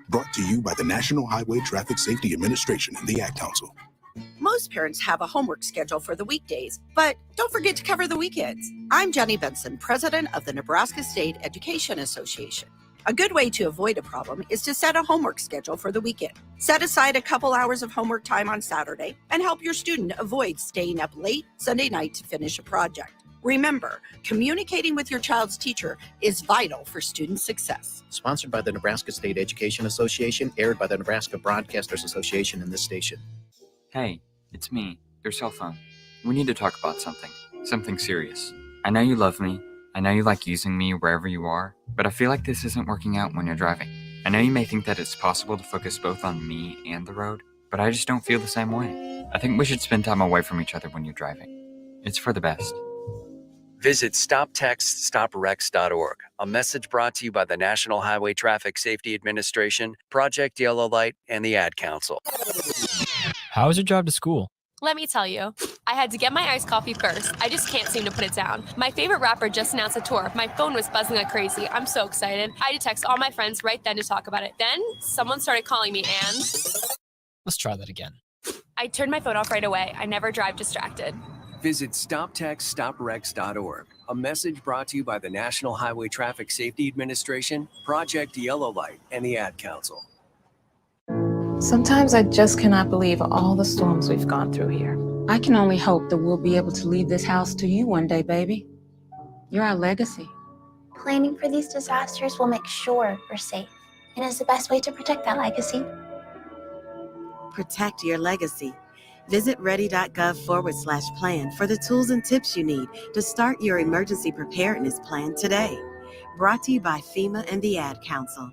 Brought to you by the National Highway Traffic Safety Administration and the Ad Council. Most parents have a homework schedule for the weekdays, but don't forget to cover the weekends. I'm Jenny Benson, president of the Nebraska State Education Association. A good way to avoid a problem is to set a homework schedule for the weekend. Set aside a couple hours of homework time on Saturday and help your student avoid staying up late Sunday night to finish a project. Remember, communicating with your child's teacher is vital for student success. Sponsored by the Nebraska State Education Association, aired by the Nebraska Broadcasters Association and this station. Hey, it's me, your cell phone. We need to talk about something serious. I know you love me. I know you like using me wherever you are, but I feel like this isn't working out when you're driving. I know you may think that it's possible to focus both on me and the road, but I just don't feel the same way. I think we should spend time away from each other when you're driving. It's for the best. Visit StopTextStopWrecks.org, a message brought to you by the National Highway Traffic Safety Administration, Project Yellow Light, and the Ad Council. How was your drive to school? Let me tell you, I had to get my iced coffee first. I just can't seem to put it down. My favorite rapper just announced a tour. My phone was buzzing like crazy. I'm so excited. I had to text all my friends right then to talk about it. Then someone started calling me and... Let's try that again. I turned my phone off right away. I never drive distracted. Visit StopTextStopWrecks.org, a message brought to you by the National Highway Traffic Safety Administration, Project Yellow Light, and the Ad Council. Sometimes I just cannot believe all the storms we've gone through here. I can only hope that we'll be able to leave this house to you one day, baby. You're our legacy. Planning for these disasters will make sure we're safe, and is the best way to protect that legacy. Protect your legacy. Visit ready.gov/plan for the tools and tips you need to start your emergency preparedness plan today. Brought to you by FEMA and the Ad Council.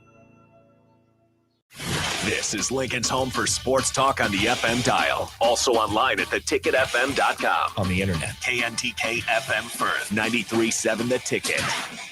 This is Lincoln's home for sports talk on the FM dial. Also online at theticketfm.com. On the internet. KNTK FM Firth, 93.7 The Ticket.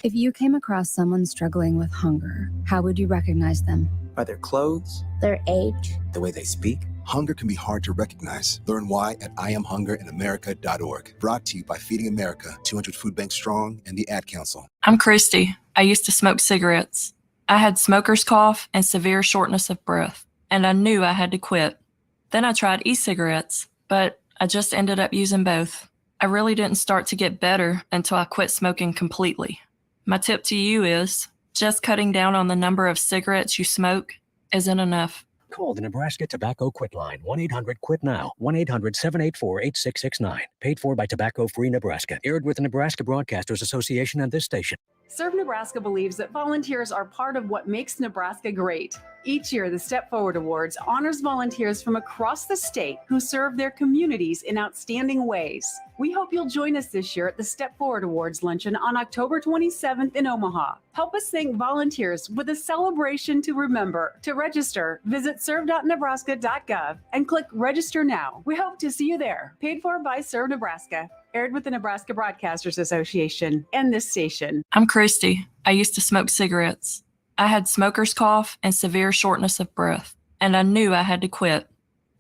If you came across someone struggling with hunger, how would you recognize them? By their clothes, their age, the way they speak. Hunger can be hard to recognize. Learn why at IamHungerInAmerica.org. Brought to you by Feeding America, 200 Food Banks Strong, and the Ad Council. I'm Christy. I used to smoke cigarettes. I had smoker's cough and severe shortness of breath, and I knew I had to quit. Then I tried e-cigarettes, but I just ended up using both. I really didn't start to get better until I quit smoking completely. My tip to you is, just cutting down on the number of cigarettes you smoke isn't enough. Call the Nebraska Tobacco Quit Line, 1-800-QUIT-NOW, 1-800-784-8669. Paid for by Tobacco Free Nebraska. Aired with the Nebraska Broadcasters Association and this station. Serve Nebraska believes that volunteers are part of what makes Nebraska great. Each year, the Step Forward Awards honors volunteers from across the state who serve their communities in outstanding ways. We hope you'll join us this year at the Step Forward Awards luncheon on October 27th in Omaha. Help us thank volunteers with a celebration to remember. To register, visit serve.nebraska.gov and click Register Now. We hope to see you there. Paid for by Serve Nebraska. Aired with the Nebraska Broadcasters Association and this station. I'm Christy. I used to smoke cigarettes. I had smoker's cough and severe shortness of breath, and I knew I had to quit.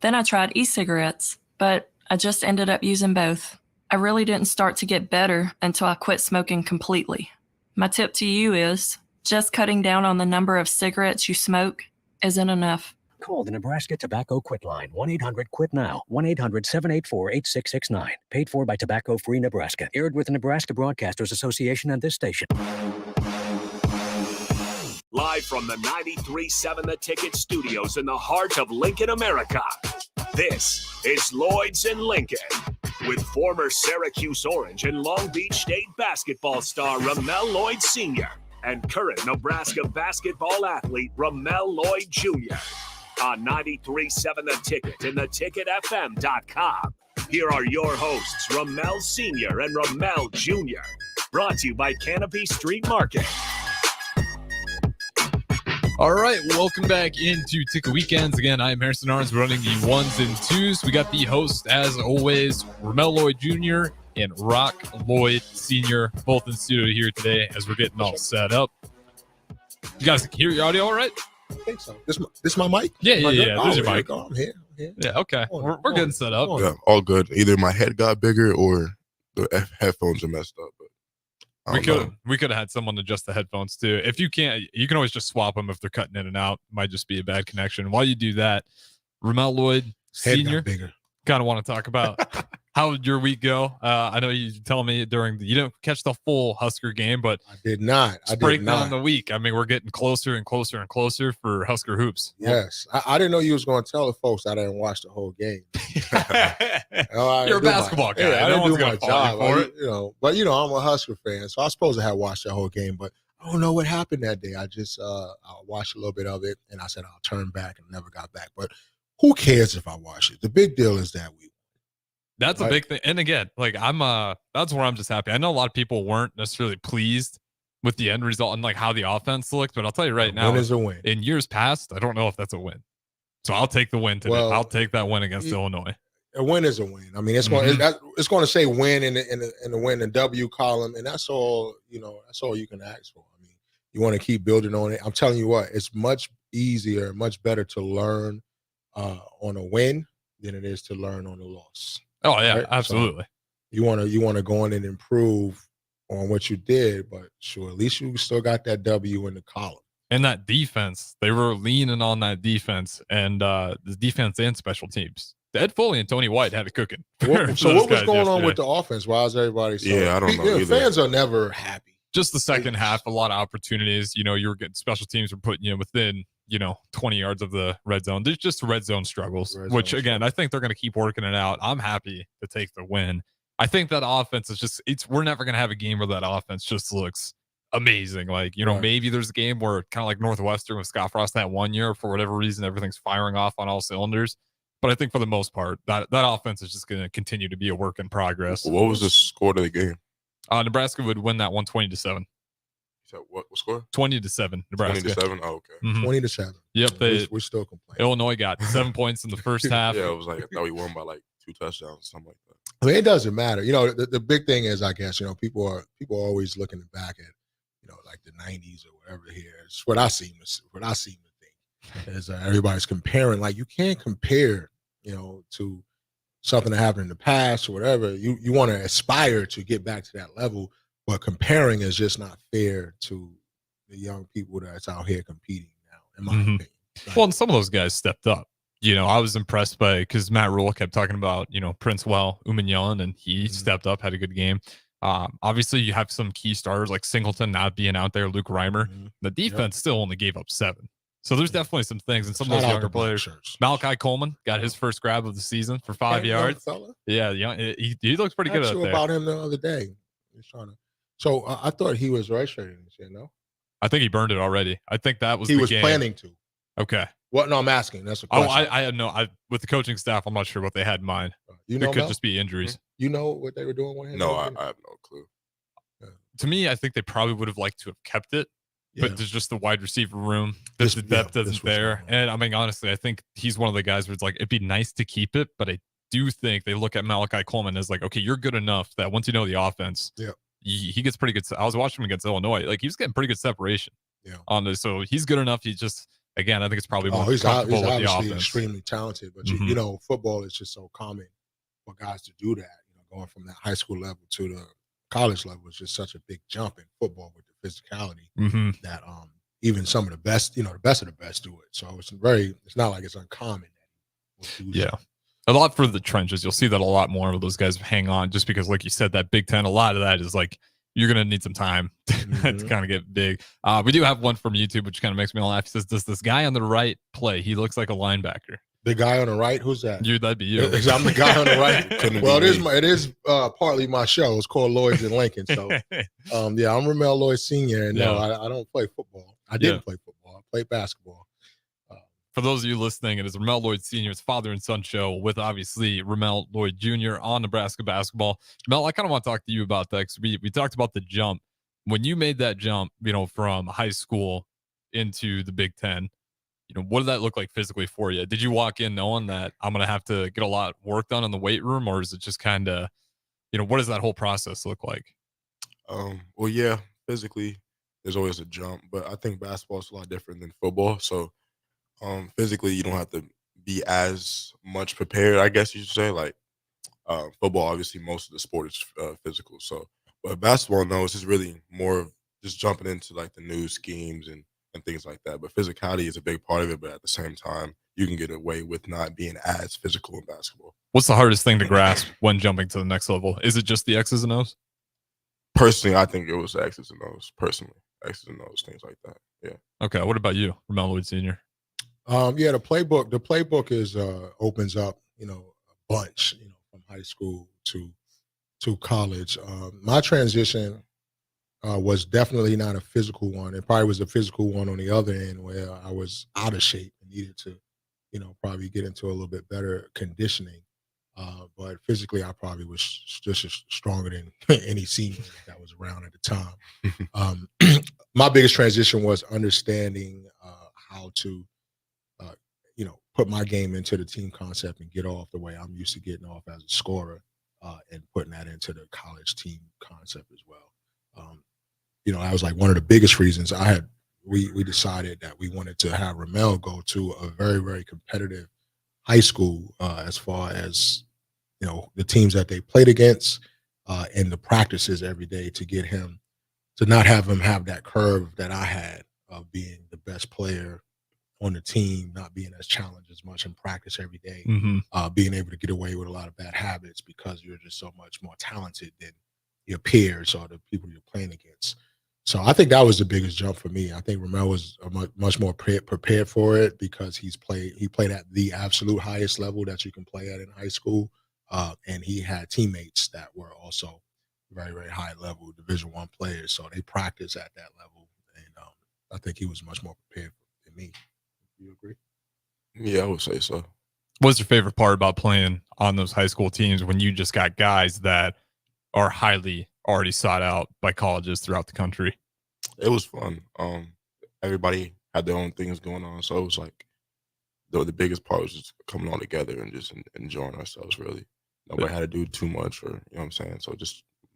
Then I tried e-cigarettes, but I just ended up using both. I really didn't start to get better until I quit smoking completely. My tip to you is, just cutting down on the number of cigarettes you smoke isn't enough. Call the Nebraska Tobacco Quit Line, 1-800-QUIT-NOW, 1-800-784-8669. Paid for by Tobacco Free Nebraska. Aired with the Nebraska Broadcasters Association and this station. Live from the 93.7 The Ticket studios in the heart of Lincoln, America. This is Lloyds in Lincoln with former Syracuse Orange and Long Beach State basketball star Ramel Lloyd Sr. and current Nebraska basketball athlete Ramel Lloyd Jr. on 93.7 The Ticket and theticketfm.com. Here are your hosts, Ramel Sr. and Ramel Jr. Brought to you by Canopy Street Market. All right, welcome back into Ticket Weekends. Again, I am Harrison Arns running the ones and twos. We got the host, as always, Ramel Lloyd Jr. and Rock Lloyd Sr. both in studio here today as we're getting all set up. You guys hear your audio all right? I think so. This my mic? Yeah. There's your here mic. I'm here. Yeah, okay. We're getting set up. Yeah, all good. Either my head got bigger or the headphones are messed up. But We could have had someone adjust the headphones too. If you can't, you can always just swap them if they're cutting in and out. Might just be a bad connection. While you do that, Ramel Lloyd Senior, kind of want to talk about how did your week go? I know you telling me you didn't catch the full Husker game, but I did not. Break down the week. I mean, we're getting closer and closer and closer for Husker hoops. Yes, I didn't know you was going to tell the folks I didn't watch the whole game. You're a basketball guy. Yeah, I no didn't one's do my gonna fault you job. for it. But I'm a Husker fan, so I was supposed to have watched the whole game, but I don't know what happened that day. I just I watched a little bit of it, and I said I'll turn back, and never got back. But who cares if I watch it? The big deal is that we. That's a big thing. And again, like that's where I'm just happy. I know a lot of people weren't necessarily pleased with the end result and like how the offense looked, but I'll tell you right now, win is a win. In years past, I don't know if that's a win. So I'll take the win today. Well, I'll take that win against Illinois. A win is a win. I mean, it's going to say win in the win and W column, and that's all That's all you can ask for. I mean, you want to keep building on it. I'm telling you what, it's much easier, much better to learn on a win than it is to learn on a loss. Oh yeah, right? absolutely. So you want to go in and improve on what you did, but sure, at least you still got that W in the column. And that defense, they were leaning on that defense and the defense and special teams. Ed Foley and Tony White had it cooking. So what was going on with the offense? Why is everybody so? Yeah, I don't know. Either. Fans are never happy. Just the second half, a lot of opportunities. You were getting special teams were putting you within 20 yards of the red zone. There's just red zone struggles, which again, I think they're going to keep working it out. I'm happy to take the win. I think that offense is we're never going to have a game where that offense just looks amazing. Like, maybe there's a game where kind of like Northwestern with Scott Frost that 1 year, for whatever reason, everything's firing off on all cylinders. But I think for the most part, that offense is just going to continue to be a work in progress. What was the score of the game? Nebraska would win that 120-7. So what score? 20-7. Nebraska. 20-7. Oh, okay. 20-7. Yep. We're still complaining. Illinois got 7 points in the first half. Yeah, it was like I thought we won by like 2 touchdowns or something like that. I mean, it doesn't matter. The big thing is, I guess, people are always looking back at, like the 90s or whatever here. It's what I seem to think is everybody's comparing. Like, you can't compare, to something that happened in the past or whatever. You want to aspire to get back to that level, but comparing is just not fair to the young people that's out here competing now, in my opinion. Right? Well, and some of those guys stepped up. I was impressed because Matt Rule kept talking about, Prince Umanyan, and he stepped up, had a good game. Obviously, you have some key starters like Singleton not being out there, Luke Reimer. The defense still only gave up 7. So there's definitely some things, and some of those younger players. Malachi Coleman got his first grab of the season for 5 yards. Yeah, he looks pretty good out there. About him the other day. So I thought he was redshirting this year, no? I think he burned it already. I think that was he the was game. Planning to. Okay. Well, no, I'm asking. That's a question. I know. With the coaching staff, I'm not sure what they had in mind. It could just be injuries. You know what they were doing with him? No, I have no clue. To me, I think they probably would have liked to have kept it. But there's just the wide receiver room. The depth isn't there. And I mean, honestly, I think he's one of the guys where it's like, it'd be nice to keep it. But I do think they look at Malachi Coleman as like, okay, you're good enough that once you know the offense, he gets pretty good. I was watching him against Illinois. Like, he was getting pretty good separation on this. So he's good enough. He just, again, I think it's probably more comfortable with the offense. Extremely talented. But, football is just so common for guys to do that. Going from that high school level to the college level is just such a big jump in football with the physicality that even some of the best, the best of the best do it. So it's not like it's uncommon that we'll do something. A lot for the trenches. You'll see that a lot more of those guys hang on just because, like you said, that Big Ten, a lot of that is like, you're going to need some time to kind of get big. We do have one from YouTube, which kind of makes me laugh. He says, does this guy on the right play? He looks like a linebacker. The guy on the right, who's that? That'd be you. I'm the guy on the right. Well, it is partly my show. It's called Lloyds in Lincoln. So, I'm Ramel Lloyd Senior, and no, I don't play football. I didn't play football. I played basketball. For those of you listening, it is Ramel Lloyd Senior's father and son show with obviously Ramel Lloyd Jr. on Nebraska basketball. Mel, I kind of want to talk to you about that because we talked about the jump. When you made that jump, from high school into the Big Ten, what did that look like physically for you? Did you walk in knowing that I'm going to have to get a lot of work done in the weight room, or is it just kind of, what does that whole process look like? Well, yeah, physically there's always a jump, but I think basketball is a lot different than football. So physically you don't have to be as much prepared, I guess you should say. Like football, obviously most of the sport is physical. So But basketball, no, it's just really more of just jumping into like the new schemes and things like that. But physicality is a big part of it. But at the same time, you can get away with not being as physical in basketball. What's the hardest thing to grasp when jumping to the next level? Is it just the X's and O's? Personally, I think it was X's and O's. Personally, X's and O's, things like that. Yeah. Okay. What about you, Ramel Lloyd Sr.? Yeah, the playbook is opens up, a bunch, from high school to college. My transition was definitely not a physical one. It probably was a physical one on the other end where I was out of shape and needed to, probably get into a little bit better conditioning. But physically, I probably was just as stronger than any senior that was around at the time. My biggest transition was understanding how to, put my game into the team concept and get off the way I'm used to getting off as a scorer, and putting that into the college team concept as well. That was like one of the biggest reasons we decided that we wanted to have Ramel go to a very, very competitive high school, as far as, the teams that they played against, and the practices every day to get him to not have him have that curve that I had of being the best player on the team, not being as challenged as much in practice every day, being able to get away with a lot of bad habits because you're just so much more talented than your peers or the people you're playing against. So I think that was the biggest jump for me. I think Ramel was much more prepared for it because he played at the absolute highest level that you can play at in high school, and he had teammates that were also very, very high level Division I players. So they practice at that level, and I think he was much more prepared than me. Do you agree? Yeah, I would say so. What's your favorite part about playing on those high school teams when you just got guys that are highly already sought out by colleges throughout the country? It was fun. Everybody had their own things going on, so it was like the biggest part was just coming all together and just enjoying ourselves. Really, nobody had to do too much, or what I'm saying. So it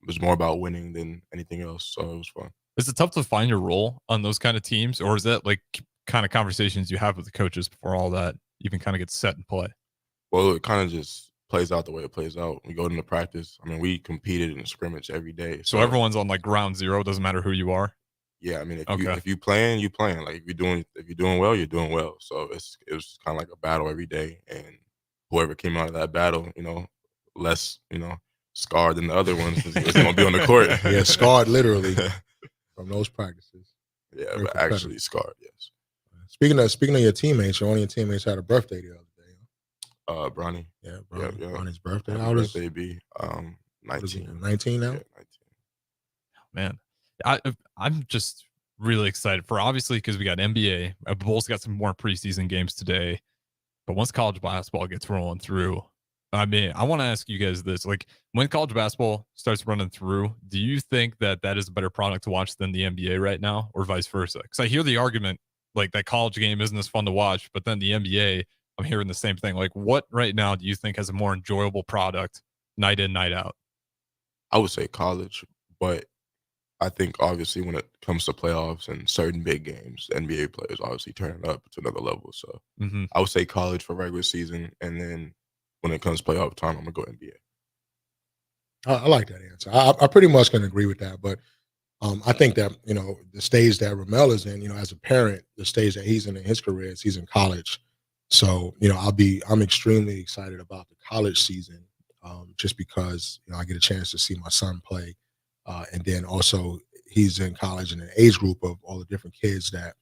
was more about winning than anything else. So it was fun. Is it tough to find your role on those kind of teams, or is that like kind of conversations you have with the coaches before all that even kind of gets set in play? Well, it kind of just plays out the way it plays out. We go into practice. I mean, we competed in a scrimmage every day. So everyone's on like ground zero. Doesn't matter who you are. Yeah, I mean, if you playing, you playing. Like if you're doing well, you're doing well. So it was kind of like a battle every day, and whoever came out of that battle, less scarred than the other ones is going to be on the court. Yeah, scarred literally from those practices. Yeah, but actually scarred. Yes. Speaking of your teammates, one of your teammates had a birthday the other day. Bronny. Yeah, Bronny. Yeah. Bronny's birthday. Happy How old is birthday, B? 19. 19 now? Yeah, 19. Man, I'm just really excited for, obviously, because we got NBA. Bulls got some more preseason games today, but once college basketball gets rolling through, I mean, I want to ask you guys this: like, when college basketball starts running through, do you think that is a better product to watch than the NBA right now, or vice versa? Because I hear the argument like that college game isn't as fun to watch, but then the NBA, I'm hearing the same thing. Like, what right now do you think has a more enjoyable product night in, night out? I would say college, but I think obviously when it comes to playoffs and certain big games, NBA players obviously turn it up to another level. So I would say college for regular season, and then when it comes to playoff time, I'm gonna go NBA. I like that answer. I pretty much can agree with that, but I think that the stage that Ramel is in, as a parent, the stage that he's in his career is he's in college. So I'm extremely excited about the college season, just because I get a chance to see my son play. And then also he's in college in an age group of all the different kids that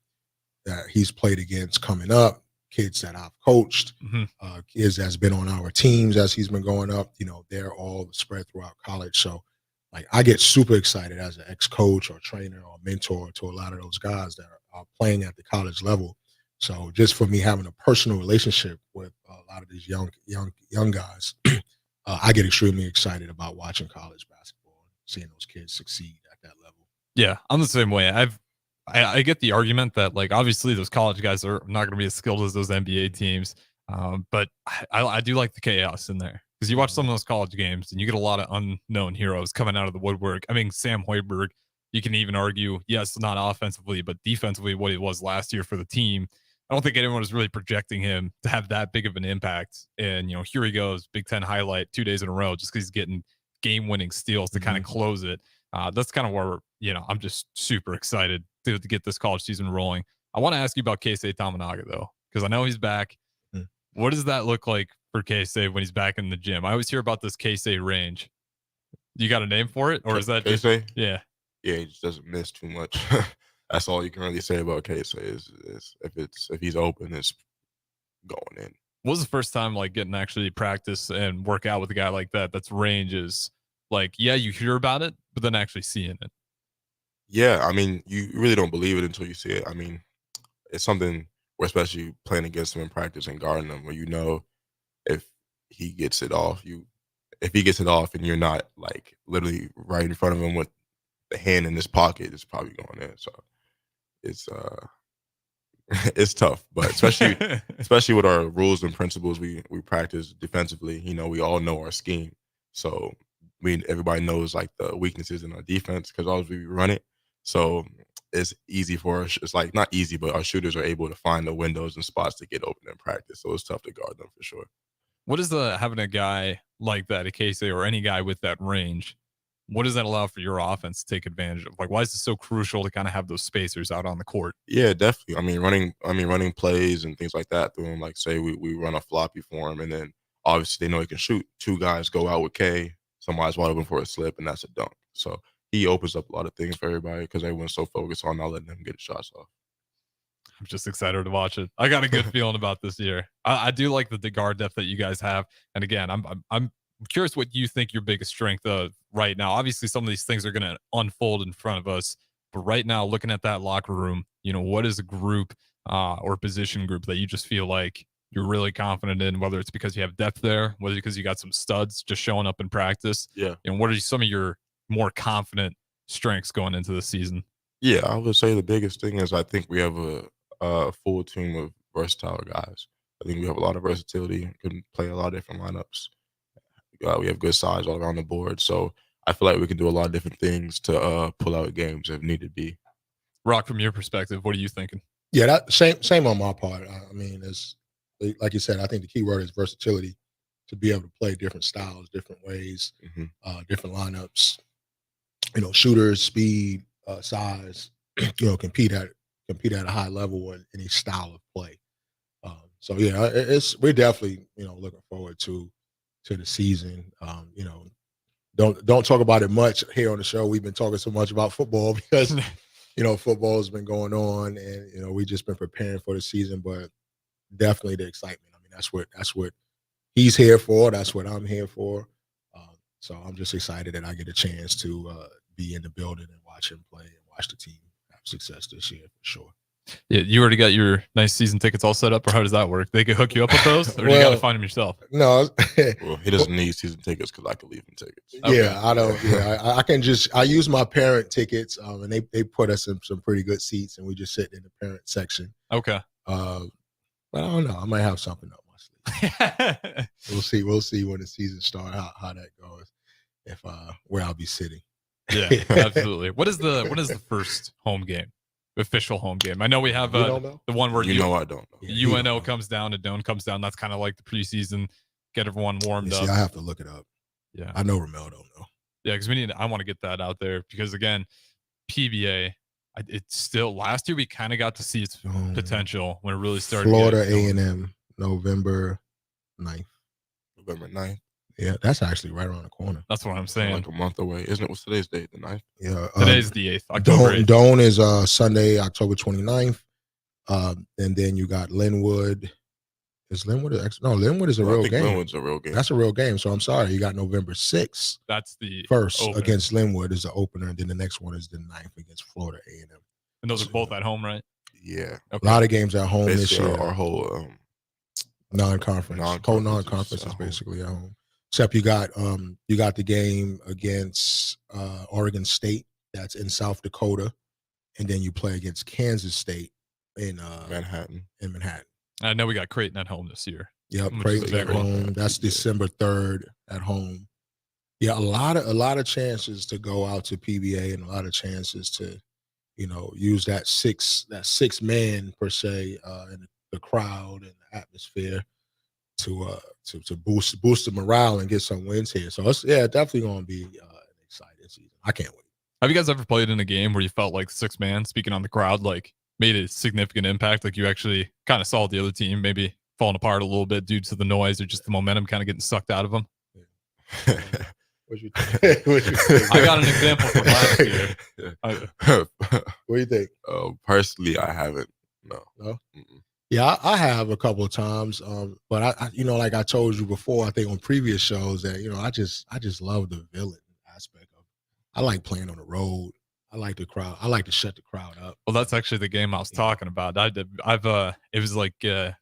he's played against coming up, kids that I've coached, kids that's been on our teams as he's been going up. They're all spread throughout college. So like I get super excited as an ex-coach or trainer or mentor to a lot of those guys that are playing at the college level. So just for me having a personal relationship with a lot of these young guys, I get extremely excited about watching college basketball and seeing those kids succeed at that level. Yeah, I'm the same way. I get the argument that like obviously those college guys are not going to be as skilled as those NBA teams, but I do like the chaos in there because you watch some of those college games and you get a lot of unknown heroes coming out of the woodwork. I mean, Sam Hoiberg, you can even argue, yes, not offensively, but defensively, what he was last year for the team. I don't think anyone was really projecting him to have that big of an impact. And, here he goes, Big Ten highlight 2 days in a row, just because he's getting game-winning steals to kind of close it. That's kind of where, I'm just super excited to get this college season rolling. I want to ask you about Keisei Tamanaga, though, because I know he's back. What does that look like for Keisei when he's back in the gym? I always hear about this Keisei range. You got a name for it? Or is that just, Keisei? yeah. Yeah, he just doesn't miss too much. That's all you can really say about Keisei is if he's open, it's going in. What was the first time like getting to actually practice and work out with a guy like that? That's range is like, yeah, you hear about it, but then actually seeing it. Yeah, I mean, you really don't believe it until you see it. I mean, it's something where, especially playing against him in practice and guarding him, where if he gets it off, if he gets it off and you're not like literally right in front of him with the hand in his pocket, it's probably going in. So it's it's tough, but especially with our rules and principles, we practice defensively. We all know our scheme, so everybody knows like the weaknesses in our defense because always we run it. So it's easy for us. It's like not easy, but our shooters are able to find the windows and spots to get open in practice. So it's tough to guard them for sure. What is having a guy like that, a Keisei, or any guy with that range? What does that allow for your offense to take advantage of? Like, why is it so crucial to kind of have those spacers out on the court? Yeah, definitely. Running plays and things like that through him. Like, say we run a floppy for him, and then obviously they know he can shoot. Two guys go out with K, somebody's wide open for a slip, and that's a dunk. So he opens up a lot of things for everybody because everyone's so focused on not letting him get shots off. I'm just excited to watch it. I got a good feeling about this year. I do like the guard depth that you guys have. And again, I'm curious what you think your biggest strength of right now. Obviously, some of these things are going to unfold in front of us. But right now, looking at that locker room, what is a group or position group that you just feel like you're really confident in, whether it's because you have depth there, whether it's because you got some studs just showing up in practice? Yeah. And what are some of your more confident strengths going into the season? Yeah, I would say the biggest thing is I think we have a full team of versatile guys. I think we have a lot of versatility, can play a lot of different lineups. We have good size all around the board. So I feel like we can do a lot of different things to pull out games if need to be. Rock, from your perspective, what are you thinking? Yeah, that same on my part. I mean, it's like you said, I think the key word is versatility, to be able to play different styles, different ways, different lineups, shooters, speed, size, compete at a high level in any style of play. So yeah, we're definitely looking forward to the season. Don't talk about it much here on the show. We've been talking so much about football because football has been going on, and we've just been preparing for the season. But definitely the excitement. I mean, that's what he's here for. That's what I'm here for. So I'm just excited that I get a chance to be in the building and watch him play and watch the team have success this year for sure. Yeah, you already got your nice season tickets all set up, or how does that work? They can hook you up with those, or you got to find them yourself? No, well, he doesn't need season tickets because I can leave him tickets. Okay. Yeah, I don't. Yeah, I can I use my parent tickets, and they put us in some pretty good seats, and we just sit in the parent section. Okay. But I don't know. I might have something up my sleeve. We'll see when the season starts how that goes. If where I'll be sitting. Yeah, absolutely. What is the first home game? Official home game. I know we have the one where I don't know. UNO comes down and Doan comes down. That's kind of like the preseason, get everyone warmed up. I have to look it up. Yeah, I know Ramel don't know. Yeah, because I want to get that out there because again, PBA. It's still last year we kind of got to see its potential when it really started. Florida A&M, November 9th. November 9th. Yeah, that's actually right around the corner. That's what I'm saying. Like a month away. Isn't it? What's today's date? The 9th? Yeah. Today's the 8th. October 8th. Doan is Sunday, October 29th. And then you got Linwood. Is Linwood? Linwood is a real game. Linwood's a real game. That's a real game. So I'm sorry. You got November 6th. That's the first opener. Against Linwood is the opener. And then the next one is the 9th against Florida A&M. And those are both at home, right? Yeah. Okay. A lot of games at home this year. Our whole non-conference. Whole non-conference is basically at home. Except you got the game against Oregon State that's in South Dakota, and then you play against Kansas State in Manhattan. I know we got Creighton at home this year. Yep, Creighton's at home. That's December 3rd at home. Yeah, a lot of chances to go out to PBA and a lot of chances to, use that six man per se in the crowd and the atmosphere to boost the morale and get some wins here. So it's definitely going to be an exciting season. I can't wait. Have you guys ever played in a game where you felt like six man, speaking on the crowd, like made a significant impact? Like you actually kind of saw the other team maybe falling apart a little bit due to the noise or just the momentum kind of getting sucked out of them? What you think? I got an example from last year. What do you think? Personally, I haven't. No. Mm-mm. Yeah, I have a couple of times, but I, like I told you before, I think on previous shows that I just love the villain aspect of it. I like playing on the road. I like the crowd. I like to shut the crowd up. Well, that's actually the game I was talking about. It was like kind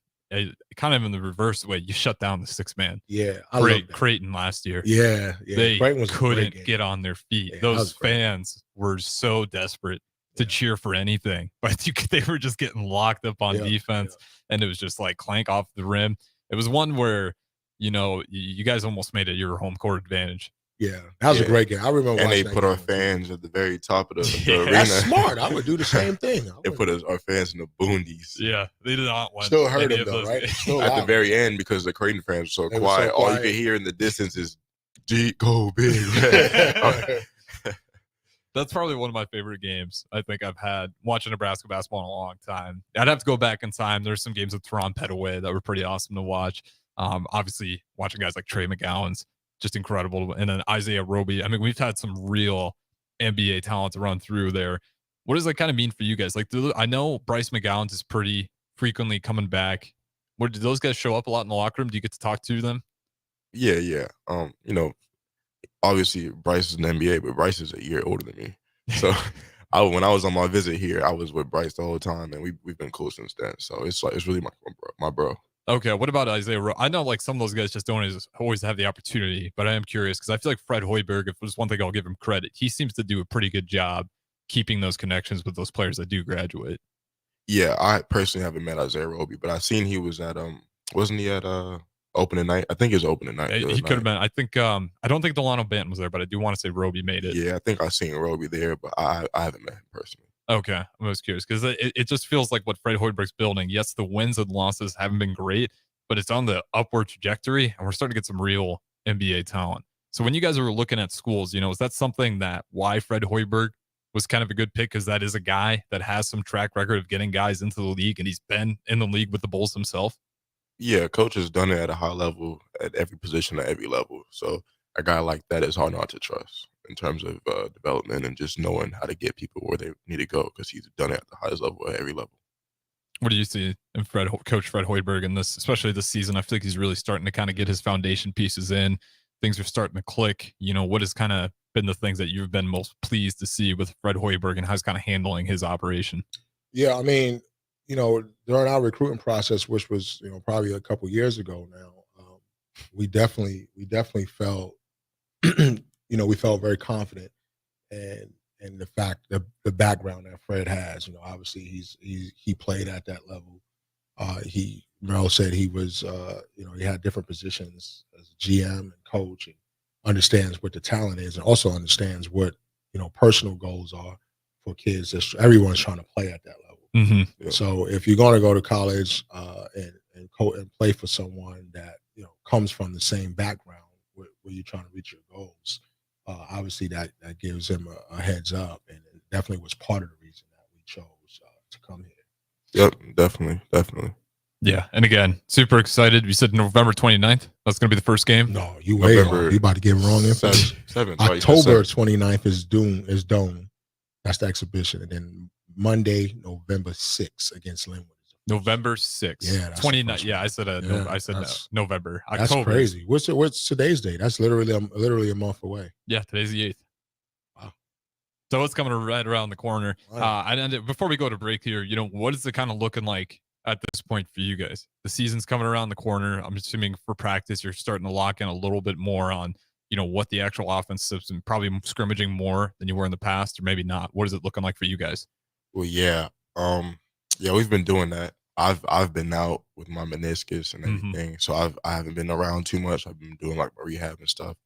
of in the reverse way. You shut down the six man. Yeah, I love that. Creighton last year. Yeah. They Creighton was a great couldn't game. get on their feet. Yeah, that Those was great. fans were so desperate to cheer for anything, but they were just getting locked up on defense, and it was just like clank off the rim. It was one where you guys almost made it your home court advantage. Yeah, that was a great game. I remember. And they watching that put our game. fans at the very top of the arena. That's smart. I would do the same thing. They put our fans in the boondies. Yeah, they did not want. Still heard them though, right? Still At the loud. very end, because the Creighton fans were so They were so quiet, all you quiet. could hear in the distance is "G go big." That's probably one of my favorite games I think I've had watching Nebraska basketball in a long time. I'd have to go back in time. There's some games with Teron Petaway that were pretty awesome to watch. Obviously, watching guys like Trey McGowan's just incredible. And then Isaiah Roby. I mean, we've had some real NBA talent to run through there. What does that kind of mean for you guys? Like, I know Bryce McGowan's is pretty frequently coming back. Do those guys show up a lot in the locker room? Do you get to talk to them? Yeah. Obviously Bryce is an NBA, but Bryce is a year older than me. So when I was on my visit here, I was with Bryce the whole time, and we've been cool since then. So it's really my bro. Okay, what about Isaiah Roby? I know like some of those guys just don't always have the opportunity, but I am curious because I feel like Fred Hoiberg, if there's one thing I'll give him credit, he seems to do a pretty good job keeping those connections with those players that do graduate. Yeah, I personally haven't met Isaiah Roby, but I seen he was at wasn't he at opening night? I think it was opening night. He could have been. I think I don't think Delano Banton was there, but I do want to say Roby made it. Yeah, I think I seen Roby there, but I haven't met him personally. Okay, I was curious because it just feels like what Fred Hoiberg's building. Yes, the wins and losses haven't been great, but it's on the upward trajectory, and we're starting to get some real NBA talent. So when you guys are looking at schools, is that something that why Fred Hoiberg was kind of a good pick? Because that is a guy that has some track record of getting guys into the league, and he's been in the league with the Bulls himself. Yeah, coach has done it at a high level at every position at every level. So a guy like that is hard not to trust in terms of development and just knowing how to get people where they need to go because he's done it at the highest level at every level. What do you see in Coach Fred Hoiberg in this, especially this season? I feel like he's really starting to kind of get his foundation pieces in. Things are starting to click. What has kind of been the things that you've been most pleased to see with Fred Hoiberg and how he's kind of handling his operation? Yeah, I mean, during our recruiting process, which was probably a couple years ago now, we definitely felt we felt very confident and the fact the background that Fred has. Obviously he played at that level. Mel said he was he had different positions as a GM and coach and understands what the talent is and also understands what personal goals are for kids. Everyone's trying to play at that level. Mm-hmm. So if you're going to go to college and play for someone that comes from the same background where you're trying to reach your goals, obviously that gives him a heads up, and it definitely was part of the reason that we chose to come here. Yep, definitely. Yeah, and again, super excited. You said November 29th. That's going to be the first game. No, you way wrong. You about to give wrong info. 7th. October 29th is Dome. That's the exhibition, and then Monday, November 6th against Linwood. November 6th. Yeah, that's 29th. Yeah, I said November. That's October. crazy. What's today's date? That's literally a month away. Yeah, today's the 8th. Wow. So it's coming right around the corner. Wow. And before we go to break here, what is it kind of looking like at this point for you guys? The season's coming around the corner. I'm assuming for practice, you're starting to lock in a little bit more on, what the actual offense is, and probably scrimmaging more than you were in the past, or maybe not. What is it looking like for you guys? Well, yeah. We've been doing that. I've been out with my meniscus and everything, so I haven't been around too much. I've been doing like my rehab and stuff,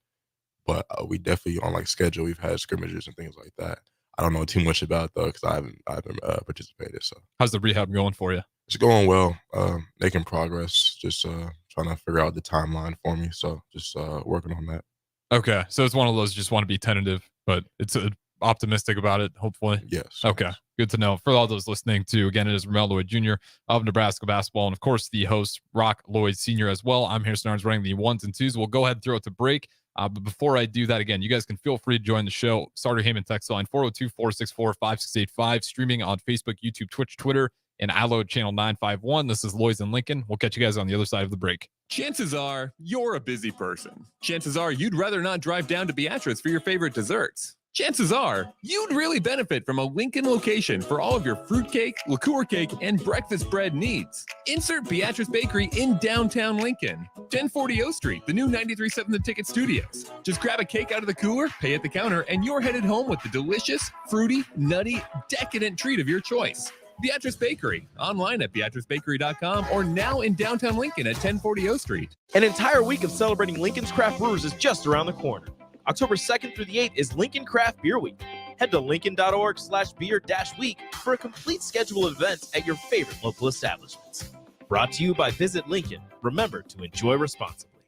but we definitely on like schedule. We've had scrimmages and things like that. I don't know too much about it though because I haven't participated. So how's the rehab going for you? It's going well. Making progress. Just trying to figure out the timeline for me. So just working on that. Okay, so it's one of those just want to be tentative, but it's optimistic about it, hopefully. Yes. Okay. Good to know. For all those listening, too, again, it is Ramel Lloyd Jr. of Nebraska Basketball, and of course, the host, Rock Lloyd Sr. as well. I'm Harrison Arns running the 1s and 2s. We'll go ahead and throw it to break. But before I do that, again, you guys can feel free to join the show. Starter Heyman text line 402-464-5685, streaming on Facebook, YouTube, Twitch, Twitter, and iLoad channel 951. This is Lloyds in Lincoln. We'll catch you guys on the other side of the break. Chances are you're a busy person. Chances are you'd rather not drive down to Beatrice for your favorite desserts. Chances are you'd really benefit from a Lincoln location for all of your fruitcake, liqueur cake, and breakfast bread needs. Insert Beatrice Bakery in downtown Lincoln, 1040 O Street, the new 93.7 The Ticket Studios. Just grab a cake out of the cooler, pay at the counter, and you're headed home with the delicious, fruity, nutty, decadent treat of your choice. Beatrice Bakery, online at beatricebakery.com or now in downtown Lincoln at 1040 O Street. An entire week of celebrating Lincoln's craft brewers is just around the corner. October 2nd through the 8th is Lincoln Craft Beer Week. Head to lincoln.org/beer-week for a complete schedule of events at your favorite local establishments. Brought to you by Visit Lincoln. Remember to enjoy responsibly.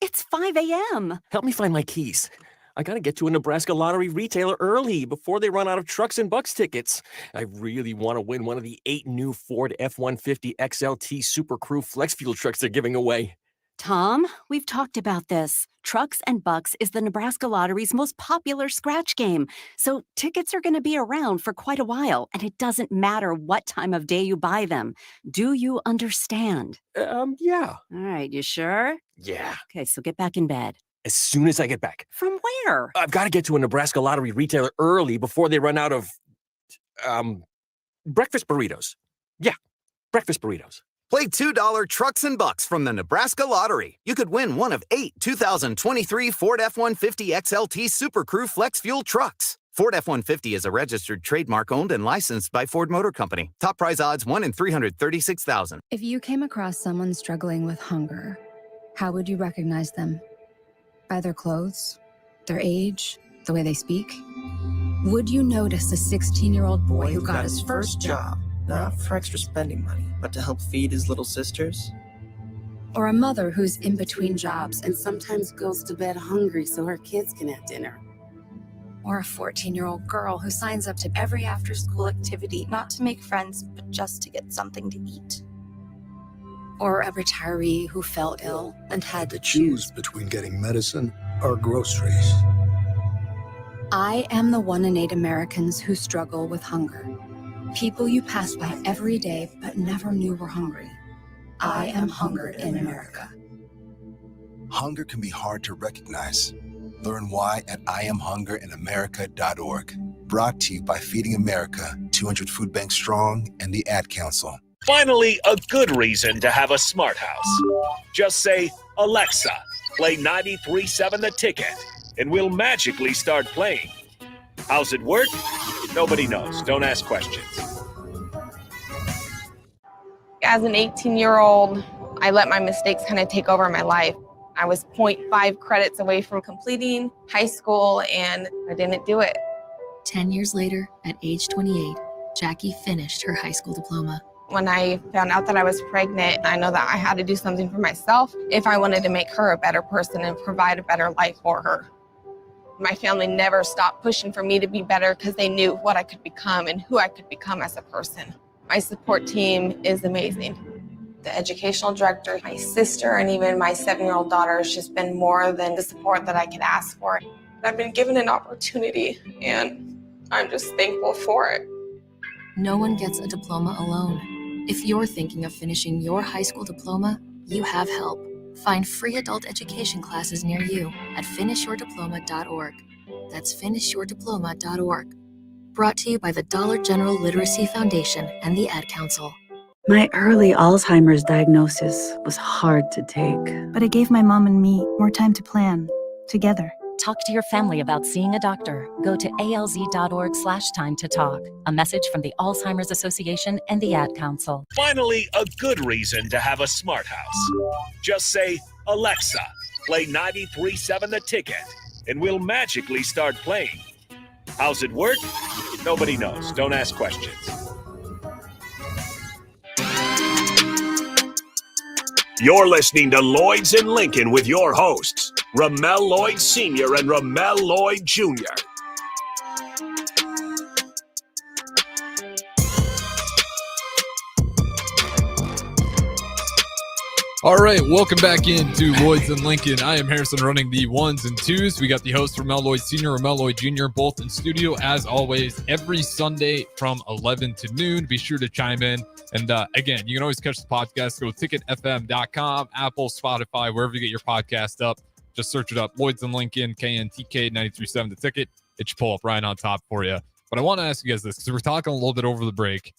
It's 5 a.m. Help me find my keys. I gotta get to a Nebraska Lottery retailer early before they run out of Trucks and Bucks tickets. I really want to win one of the 8 new Ford F-150 XLT Super Crew Flex Fuel trucks they're giving away. Tom, we've talked about this. Trucks and Bucks is the Nebraska Lottery's most popular scratch game. So tickets are going to be around for quite a while, and it doesn't matter what time of day you buy them. Do you understand? Yeah. All right, you sure? Yeah. Okay, so get back in bed. As soon as I get back. From where? I've got to get to a Nebraska Lottery retailer early before they run out of, breakfast burritos. Yeah, breakfast burritos. Play $2 Trucks and Bucks from the Nebraska Lottery. You could win one of 8 2023 Ford F-150 XLT Super Crew Flex Fuel trucks. Ford F-150 is a registered trademark owned and licensed by Ford Motor Company. Top prize odds 1 in 336,000. If you came across someone struggling with hunger, how would you recognize them? By their clothes, their age, the way they speak? Would you notice a 16-year-old boy who got his first job? Not for extra spending money, but to help feed his little sisters? Or a mother who's in between jobs And sometimes goes to bed hungry so her kids can have dinner. or a 14-year-old girl who signs up to every after-school activity, not to make friends, but just to get something to eat. Or a retiree who fell ill and had to choose between getting medicine or groceries. I am the 1 in 8 Americans who struggle with hunger. People you pass by every day but never knew were hungry. I am hunger in America. Hunger can be hard to recognize. Learn why at IamHungerInAmerica.org. Brought to you by Feeding America, 200 Food Banks Strong, and the Ad Council. Finally, a good reason to have a smart house. Just say, Alexa, play 93.7 The Ticket, and we'll magically start playing. How's it work? Nobody knows. Don't ask questions. As an 18-year-old, I let my mistakes kind of take over my life. I was 0.5 credits away from completing high school, and I didn't do it. 10 years later, at age 28, Jackie finished her high school diploma. When I found out that I was pregnant, I know that I had to do something for myself if I wanted to make her a better person and provide a better life for her. My family never stopped pushing for me to be better because they knew what I could become and who I could become as a person. My support team is amazing. The educational director, my sister, and even my 7-year-old daughter has just been more than the support that I could ask for. I've been given an opportunity, and I'm just thankful for it. No one gets a diploma alone. If you're thinking of finishing your high school diploma, you have help. Find free adult education classes near you at finishyourdiploma.org. That's finishyourdiploma.org. Brought to you by the Dollar General Literacy Foundation and the Ad Council. My early Alzheimer's diagnosis was hard to take. But it gave my mom and me more time to plan, together. Talk to your family about seeing a doctor. Go to alz.org/time-to-talk. A message from the Alzheimer's Association and the Ad Council. Finally, a good reason to have a smart house. Just say, Alexa, play 93.7 The Ticket, and we'll magically start playing. How's it work? Nobody knows. Don't ask questions. You're listening to Lloyds in Lincoln with your hosts, Ramel Lloyd Sr. and Ramel Lloyd Jr. All right, welcome back into Lloyds in Lincoln. I am Harrison running the 1s and 2s. We got the host, Ramel Lloyd Sr., Ramel Lloyd Jr., both in studio, as always, every Sunday from 11 to noon. Be sure to chime in. And again, you can always catch the podcast. Go to ticketfm.com, Apple, Spotify, wherever you get your podcast up. Just search it up, Lloyds in Lincoln, KNTK 93.7 The Ticket. It should pull up right on top for you. But I want to ask you guys this, because we're talking a little bit over the break.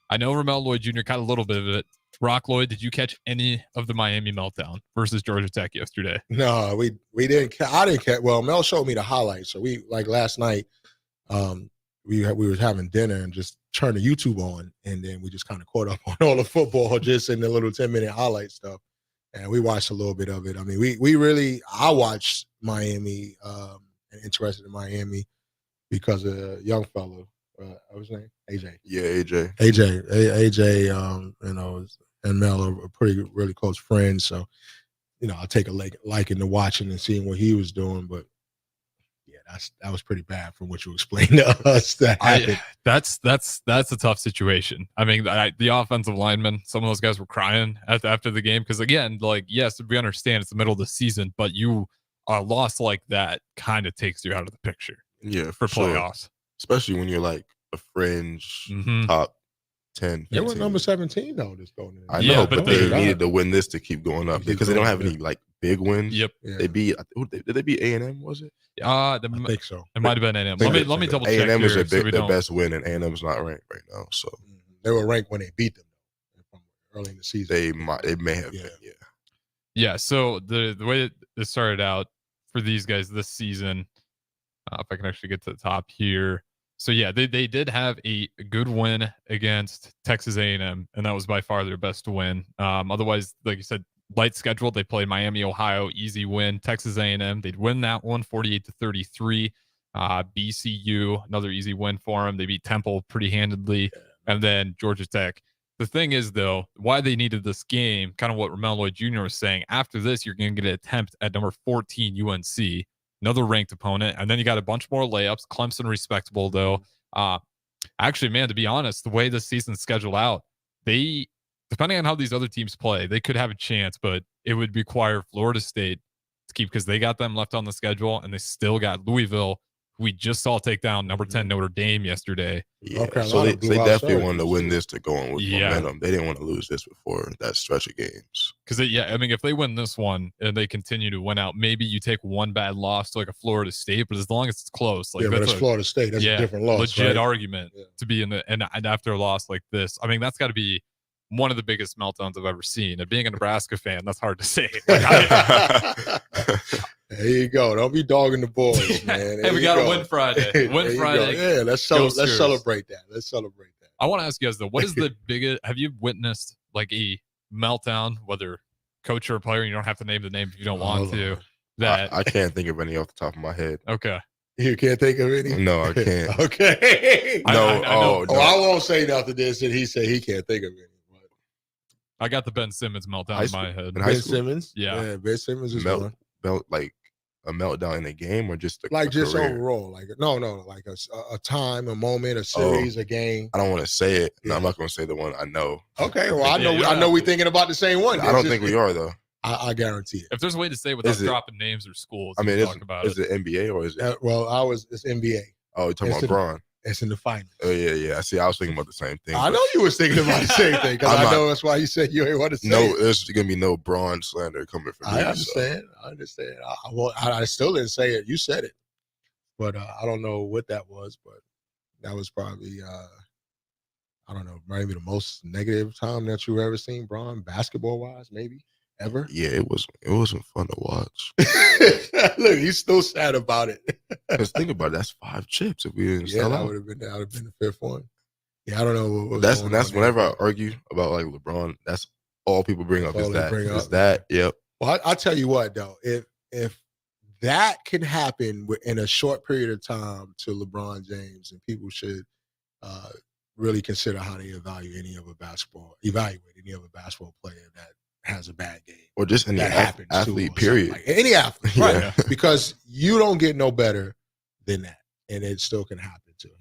I know Ramel Lloyd Jr. caught a little bit of it. Rock Lloyd, did you catch any of the Miami meltdown versus Georgia Tech yesterday? No, we didn't. I didn't catch. Well, Mel showed me the highlights. So we, like last night, we were having dinner and just turned the YouTube on, and then we just kind of caught up on all the football just in the little 10-minute highlight stuff, and we watched a little bit of it. I mean, I watched Miami and interested in Miami because of a young fellow. What was his name? AJ. Yeah, AJ. AJ. You know, and Mel are really close friends. So, you know, I take a liking to watching and seeing what he was doing. But yeah, that was pretty bad from what you explained to us. That's a tough situation. I mean, the offensive linemen, some of those guys were crying after the game because, again, like, yes, we understand it's the middle of the season, but a loss like that kind of takes you out of the picture. Yeah, for playoffs, especially when you're like a fringe top 10. They were number 17 though. This going in. I know, but they needed to win this to keep going up because they don't have any like big wins. Yep. Yeah. They beat. Did they beat A&M? Was it? I think so. It might have been A&M. Let me double check. A&M is their best win, and A&M's not ranked right now. So they were ranked when they beat them early in the season. They may have been. Yeah. Yeah. So the way that it started out for these guys this season, if I can actually get to the top here. So yeah, they did have a good win against Texas A&M, and that was by far their best win. Otherwise, like you said, light schedule. They played Miami, Ohio, easy win. Texas A&M, they'd win that one, 48-33. BCU, another easy win for them. They beat Temple pretty handedly, and then Georgia Tech. The thing is, though, why they needed this game, kind of what Ramel Lloyd Jr. was saying. After this, you're going to get an attempt at number 14 UNC. Another ranked opponent, and then you got a bunch more layups. Clemson, respectable though. Actually, man, to be honest, the way this season's scheduled out, depending on how these other teams play, they could have a chance, but it would require Florida State to keep, because they got them left on the schedule, and they still got Louisville, who we just saw take down number 10 Notre Dame yesterday. Yeah, so they definitely wanted to win this to go on with momentum. They didn't want to lose this before that stretch of games. Because, I mean, if they win this one and they continue to win out, maybe you take one bad loss to like a Florida State, but as long as it's close. Like, but it's Florida State. That's a different loss. Legit argument to be in and after a loss like this. I mean, that's got to be one of the biggest meltdowns I've ever seen. And being a Nebraska fan, that's hard to say. There you go. Don't be dogging the boys, man. Hey, we got a win Friday. Win Friday. Yeah, let's celebrate that. Let's celebrate that. I want to ask you guys, though, what is the biggest – have you witnessed like a meltdown, whether coach or player? You don't have to name the name if you don't want to. That I can't think of any off the top of my head. Okay. You can't think of any? No, I can't. Okay. No. No. I won't say nothing this, and he said he can't think of any. I got the Ben Simmons meltdown in my head. Ben Simmons? Yeah. Ben Simmons is one. Like a meltdown in a game, or just just overall, like no, like a time, a moment, a series, a game. I don't want to say it. No, I'm not going to say the one I know. Okay, well, I know we're thinking about the same one. I don't think we are though. I guarantee it. If there's a way to say without dropping names or schools, I mean, is it NBA or is it? It's NBA. Oh, you're talking about Braun. It's in the finals. Oh yeah. I see. I was thinking about the same thing. I know you was thinking about the same thing because I know that's why you said you ain't want to say. No, there's gonna be no Braun slander coming from me. I understand. I still didn't say it. You said it, but I don't know what that was. But that was probably I don't know, maybe the most negative time that you've ever seen Braun basketball wise, maybe ever. Yeah, it wasn't fun to watch. Look, he's still sad about it. Because think about it, that's 5 chips if we didn't sell out. That would have been the 5th one. Yeah, I don't know what that's whenever I argue about like LeBron, that's all people bring up is that. Yep. Well, I'll tell you what though, if that can happen in a short period of time to LeBron James, and people should really consider how they evaluate any other basketball player that has a bad game. Or just any that happens athlete, too, period. like any athlete, right? Yeah. Because you don't get no better than that, and it still can happen to him.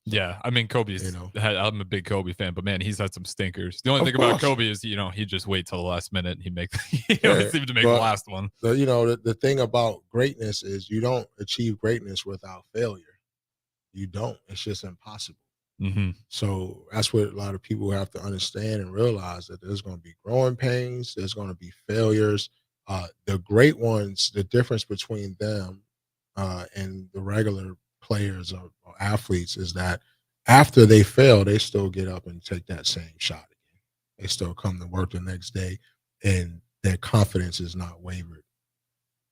Yeah, I mean, Kobe's. I'm a big Kobe fan, but man, he's had some stinkers. The only Of thing about course. Kobe is, he just wait till the last minute and he make. He always seemed to make the But last one. The thing about greatness is you don't achieve greatness without failure. You don't. It's just impossible. Mm-hmm. So that's what a lot of people have to understand and realize, that there's going to be growing pains. There's going to be failures. The great ones, the difference between them and the regular players or athletes is that after they fail, they still get up and take that same shot again. They still come to work the next day, and their confidence is not wavered.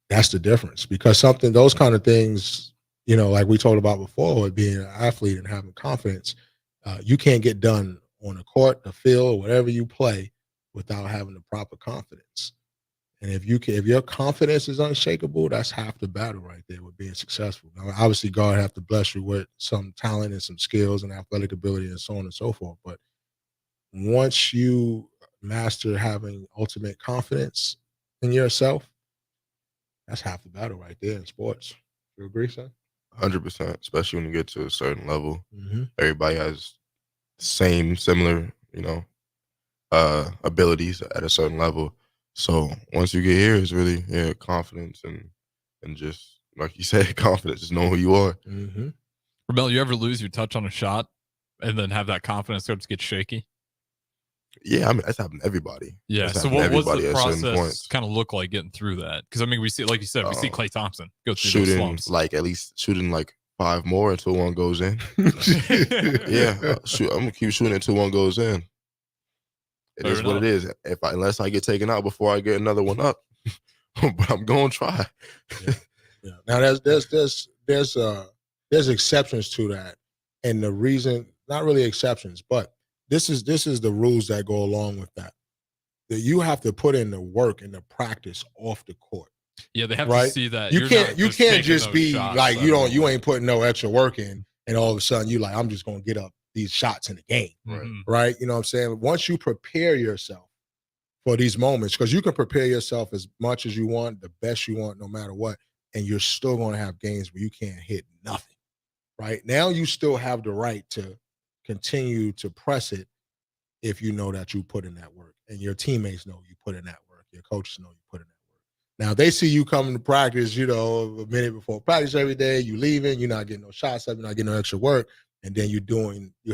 That's the difference, because those kind of things, like we talked about before, with being an athlete and having confidence, you can't get done on the court, the field, whatever you play, without having the proper confidence. And if your confidence is unshakable, that's half the battle right there with being successful. Now, obviously, God have to bless you with some talent and some skills and athletic ability and so on and so forth. But once you master having ultimate confidence in yourself, that's half the battle right there in sports. You agree, son? 100%, especially when you get to a certain level. Mm-hmm. Everybody has similar, abilities at a certain level. So once you get here, it's really confidence and just like you said, confidence, just know who you are. Mm-hmm. Ramel, you ever lose your touch on a shot and then have that confidence start to get shaky? Yeah, I mean that's happened to everybody. Yeah. That's So happened to what was everybody the at certain process points. kind of look like getting through that? Because I mean, we see, like you said, we see Klay Thompson go through those Shooting slumps. like at least shooting like 5 more until one goes in. Yeah, I'm gonna keep shooting until one goes in. It Fair is what it enough. is. Unless I get taken out before I get another one up, but I'm gonna try. Yeah. Now there's exceptions to that, and the reason, not really exceptions, but this is the rules that go along with that. That you have to put in the work and the practice off the court. Yeah, they have to Right? see that You you're can't not just taking those be shots like out of you ain't putting no extra work in, and all of a sudden you like, I'm just gonna get up these shots in the game. Right? You know what I'm saying? Once you prepare yourself for these moments, because you can prepare yourself as much as you want, the best you want, no matter what, and you're still gonna have games where you can't hit nothing. Right? Now you still have the right to continue to press it if you know that you put in that work, and your teammates know you put in that work, your coaches know you put in that work. Now they see you coming to practice, a minute before practice every day, you leaving, you're not getting no shots up, you're not getting no extra work, and then you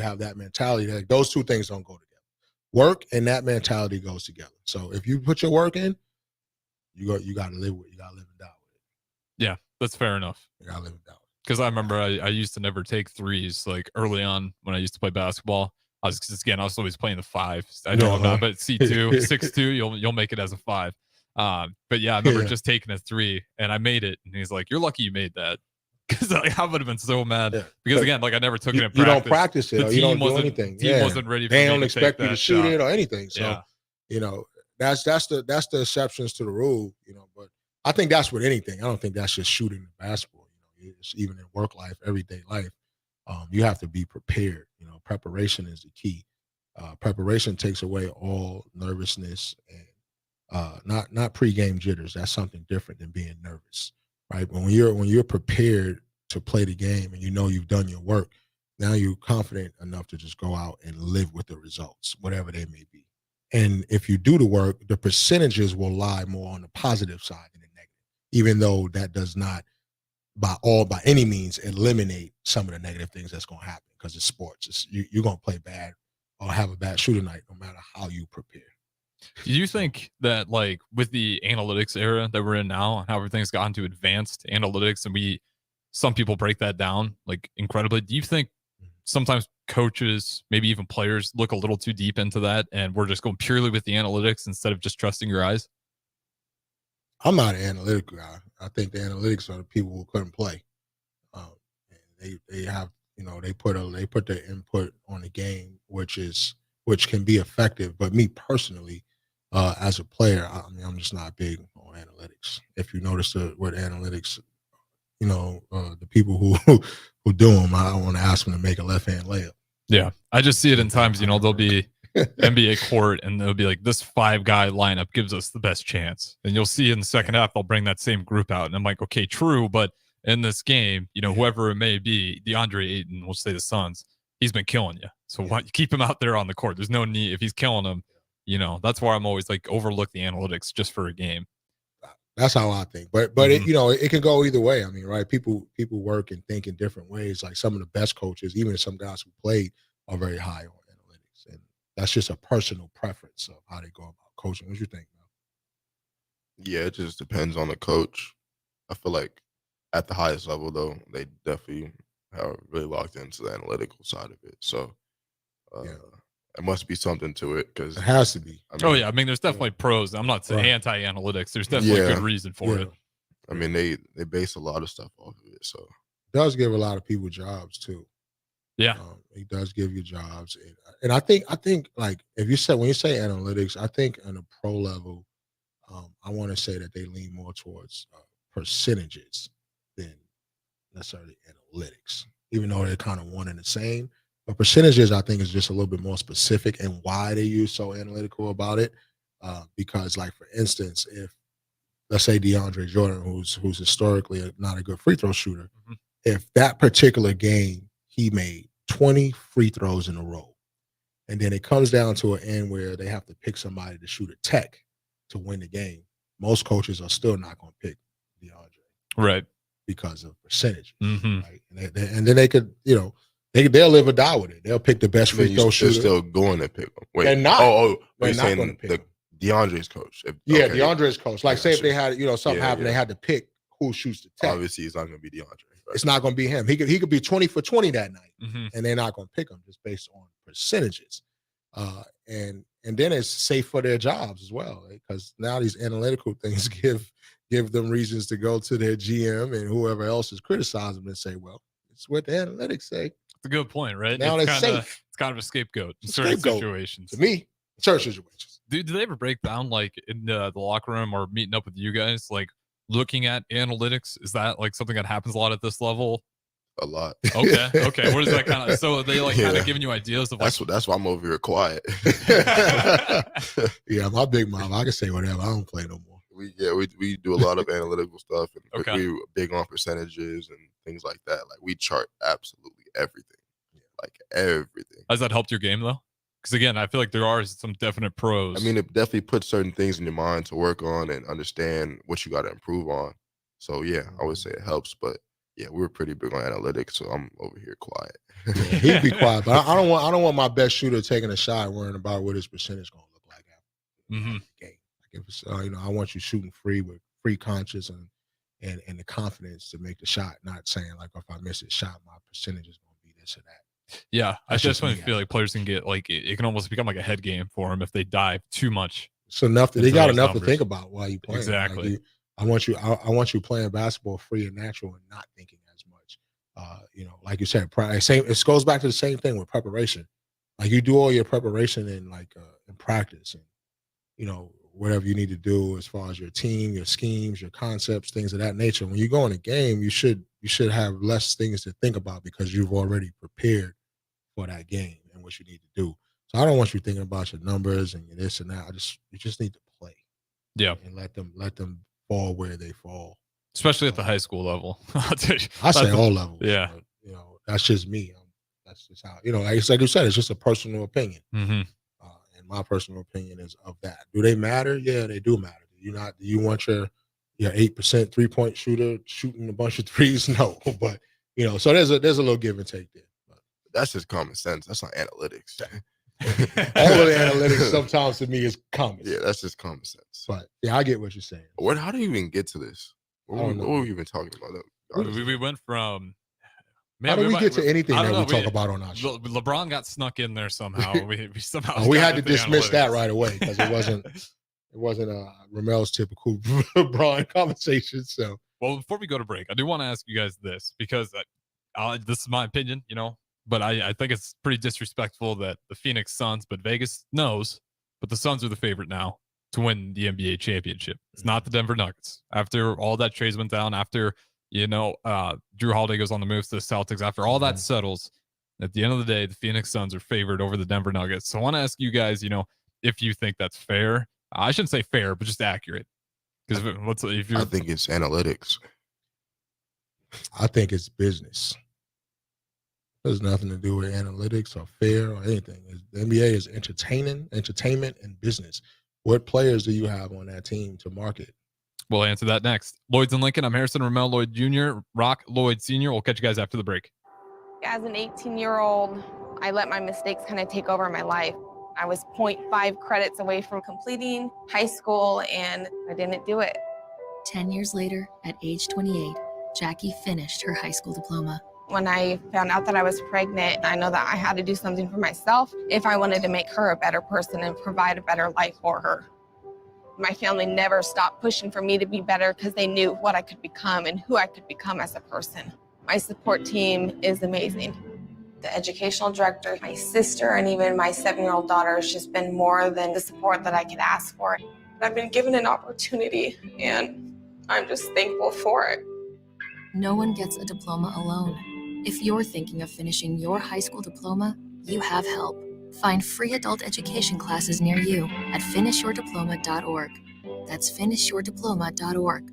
have that mentality that those two things don't go together. Work and that mentality goes together. So if you put your work in, you gotta live with it. You gotta live and die with it. Yeah, that's fair enough. You gotta live and die with it. Because I remember I used to never take threes like early on when I used to play basketball. I was always playing the 5. I know I'm not, but C2, 6'2", you'll make it as a 5. But yeah, I remember just taking a 3 and I made it. And he's like, "You're lucky you made that." Because I would have been so mad. Yeah. Because again, like I never took it in practice. You don't practice it, or you don't do anything. The team wasn't ready for They me don't to expect take you to that shoot shot. it or anything. So that's the exceptions to the rule. But I think that's with anything. I don't think that's just shooting basketball. It's even in work life, everyday life. You have to be prepared. Preparation is the key. Preparation takes away all nervousness and not pregame jitters. That's something different than being nervous, right? But when you're prepared to play the game and you've done your work, now you're confident enough to just go out and live with the results, whatever they may be. And if you do the work, the percentages will lie more on the positive side than the negative, even though that does not by any means eliminate some of the negative things that's going to happen, because it's sports. You're going to play bad or have a bad shooting night no matter how you prepare. Do you think that, like, with the analytics era that we're in now and how everything's gotten to advanced analytics, and some people break that down like incredibly, do you think sometimes coaches, maybe even players, look a little too deep into that and we're just going purely with the analytics instead of just trusting your eyes? I'm not an analytical guy. I think the analytics are the people who couldn't play. They have, they put their input on the game, which can be effective. But me personally, as a player, I'm just not big on analytics. If you notice with analytics, the people who do them, I don't want to ask them to make a left hand layup. Yeah, I just see it in times. There'll be NBA court, and they'll be like, this 5-guy lineup gives us the best chance. And you'll see in the second half, they'll bring that same group out. And I'm like, okay, true. But in this game, whoever it may be, DeAndre Ayton, we'll say the Suns, he's been killing you. So why keep him out there on the court? There's no need. If he's killing them, that's why I'm always like overlook the analytics just for a game. That's how I think. But it can go either way. I mean, right? People work and think in different ways. Like some of the best coaches, even some guys who played, are very high on analytics. And that's just a personal preference of how they go about coaching. What do you think, man? Yeah, it just depends on the coach. I feel like at the highest level, though, they definitely are really locked into the analytical side of it. So there must be something to it, because it has to be. I mean, there's definitely pros. I'm not saying anti-analytics. There's definitely a good reason for it. I mean, they base a lot of stuff off of it. So it does give a lot of people jobs too. Yeah, it does give you jobs, and I think like when you say analytics, I think on a pro level, I want to say that they lean more towards percentages than necessarily analytics, even though they're kind of one and the same. But percentages, I think, is just a little bit more specific in why they use so analytical about it. Because, like, for instance, if let's say DeAndre Jordan, who's historically not a good free throw shooter, if that particular game he made 20 free throws in a row, and then it comes down to an end where they have to pick somebody to shoot a tech to win the game, most coaches are still not going to pick DeAndre, right? Because of percentage, right? And then they could, they'll live or die with it. They'll pick the best free throw shooter. They're still going to pick them. Wait, they're not. You're saying DeAndre's coach? DeAndre's coach. Like, say if they had, something happened, they had to pick who shoots the tech. Obviously, it's not going to be DeAndre. Right? It's not going to be him. He could be 20 for 20 that night, and they're not going to pick him just based on percentages. And then it's safe for their jobs as well, because now these analytical things give them reasons to go to their GM and whoever else is criticizing them and say, well, it's what the analytics say. It's a good point, right? Now it's safe. It's kind of a scapegoat in certain situations. To me, certain situations. Do they ever break down, like, in the locker room or meeting up with you guys, like, looking at analytics? Is that, like, something that happens a lot at this level? A lot. Okay. What is that kind of? So are they, like, kind of giving you ideas of, like, that's why I'm over here quiet. Yeah, my big mom, I can say whatever. I don't play no more. We do a lot of analytical stuff, and we're big on percentages and things like that. Like, we chart absolutely everything, like everything. Has that helped your game though? Because again, I feel like there are some definite pros. I mean, it definitely puts certain things in your mind to work on and understand what you got to improve on. So yeah, I would say it helps. But yeah, we were pretty big on analytics, so I'm over here quiet. He'd be quiet, but I don't want my best shooter taking a shot worrying about what his percentage going to look like after the game. Like, if it's, I want you shooting free with free conscious and the confidence to make the shot, not saying like, if I miss a shot, my percentage is going to be this or that. Yeah, I just feel like players can get, like, it can almost become like a head game for them if they dive too much. So they got enough to think about while you play. Exactly. Like, I want you playing basketball free and natural and not thinking as much. Like you said, it goes back to the same thing with preparation. Like, you do all your preparation in practice, and whatever you need to do as far as your team, your schemes, your concepts, things of that nature. When you go in a game, you should have less things to think about because you've already prepared for that game and what you need to do. So I don't want you thinking about your numbers and your this and that. You just need to play. Yeah. And let them fall where they fall. Especially at the high school level. I say all levels. Yeah. But, that's just me. That's just how, like you said, it's just a personal opinion. And my personal opinion is of that. Do they matter? Yeah, they do matter. Do you want your 8% 3-point shooter shooting a bunch of threes? No. But, so there's a little give and take there. But that's just common sense. That's not analytics. All of the analytics sometimes to me is common. Yeah, that's just common sense. But yeah, I get what you're saying. How do you even get to this? What were we even talking about? We went from. How do we get to anything that we talk about on our show? LeBron got snuck in there somehow. we somehow we had to dismiss that right away because it wasn't Ramel's typical LeBron conversation. So, well, before we go to break, I do want to ask you guys this because this is my opinion, but I think it's pretty disrespectful that the Phoenix Suns, but Vegas knows, but the Suns are the favorite now to win the NBA championship. It's not the Denver Nuggets. After all that trades went down, after Drew Holiday goes on the move to the Celtics, after all that settles, At the end of the day, the Phoenix Suns are favored over the Denver Nuggets. So I want to ask you guys, if you think that's fair. I shouldn't say fair, but just accurate. Because I think it's analytics. I think it's business. It has nothing to do with analytics or fair or anything. The NBA is entertainment, and business. What players do you have on that team to market? We'll answer that next. Lloyds in Lincoln. I'm Harrison Ramel Lloyd Jr., Rock Lloyd Sr. We'll catch you guys after the break. As an 18-year-old, I let my mistakes kind of take over my life. I was 0.5 credits away from completing high school, and I didn't do it. 10 years later, at age 28, Jackie finished her high school diploma. When I found out that I was pregnant, I know that I had to do something for myself if I wanted to make her a better person and provide a better life for her. My family never stopped pushing for me to be better because they knew what I could become and who I could become as a person. My support team is amazing. The educational director, my sister, and even my 7-year-old daughter has just been more than the support that I could ask for. I've been given an opportunity, and I'm just thankful for it. No one gets a diploma alone. If you're thinking of finishing your high school diploma, you have help. Find free adult education classes near you at finishyourdiploma.org. That's finishyourdiploma.org.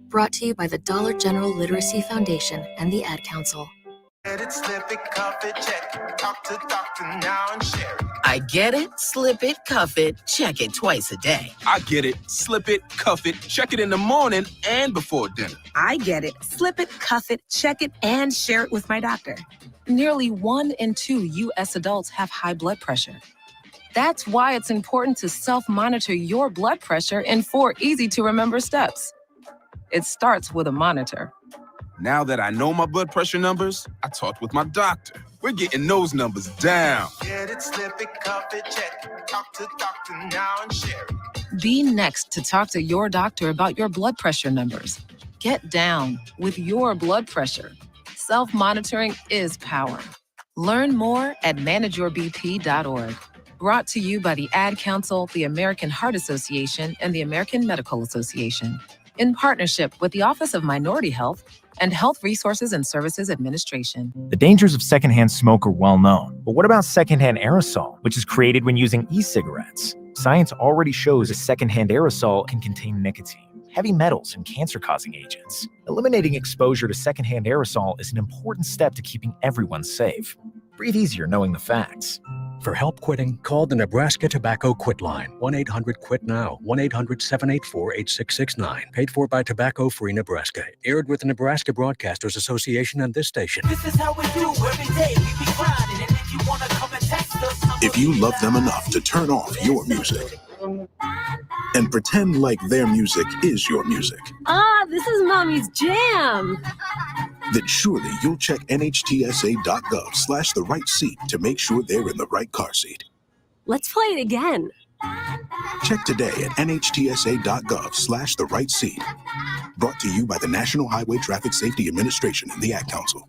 Brought to you by the Dollar General Literacy Foundation and the Ad Council. I get it, slip it, cuff it, check it twice a day. I get it, slip it, cuff it, check it in the morning and before dinner. I get it, slip it, cuff it, check it, and share it with my doctor. Nearly 1 in 2 U.S. adults have high blood pressure. That's why it's important to self-monitor your blood pressure in 4 easy-to-remember steps. It starts with a monitor. Now that I know my blood pressure numbers, I talked with my doctor. We're getting those numbers down. Get it, slip it, cuff it, check it. Talk to doctor now and share it. Be next to talk to your doctor about your blood pressure numbers. Get down with your blood pressure. Self-monitoring is power. Learn more at manageyourbp.org. Brought to you by the Ad Council, the American Heart Association, and the American Medical Association, in partnership with the Office of Minority Health and Health Resources and Services Administration. The dangers of secondhand smoke are well known, but what about secondhand aerosol, which is created when using e-cigarettes? Science already shows a secondhand aerosol can contain nicotine, heavy metals, and cancer-causing agents. Eliminating exposure to secondhand aerosol is an important step to keeping everyone safe. Breathe easier knowing the facts. For help quitting, call the Nebraska Tobacco Quit Line, 1-800-QUIT-NOW, 1-800-784-8669. Paid for by Tobacco Free Nebraska. Aired with the Nebraska Broadcasters Association and this station. This is how we do every day. We be grinding, and if you wanna come and text us, If you love them enough to turn off your music and pretend like their music is your music, This is Mommy's jam. then surely you'll check nhtsa.gov/the right seat to make sure they're in the right car seat. Let's play it again. Check today at nhtsa.gov/the right seat. Brought to you by the National Highway Traffic Safety Administration and the Ad Council.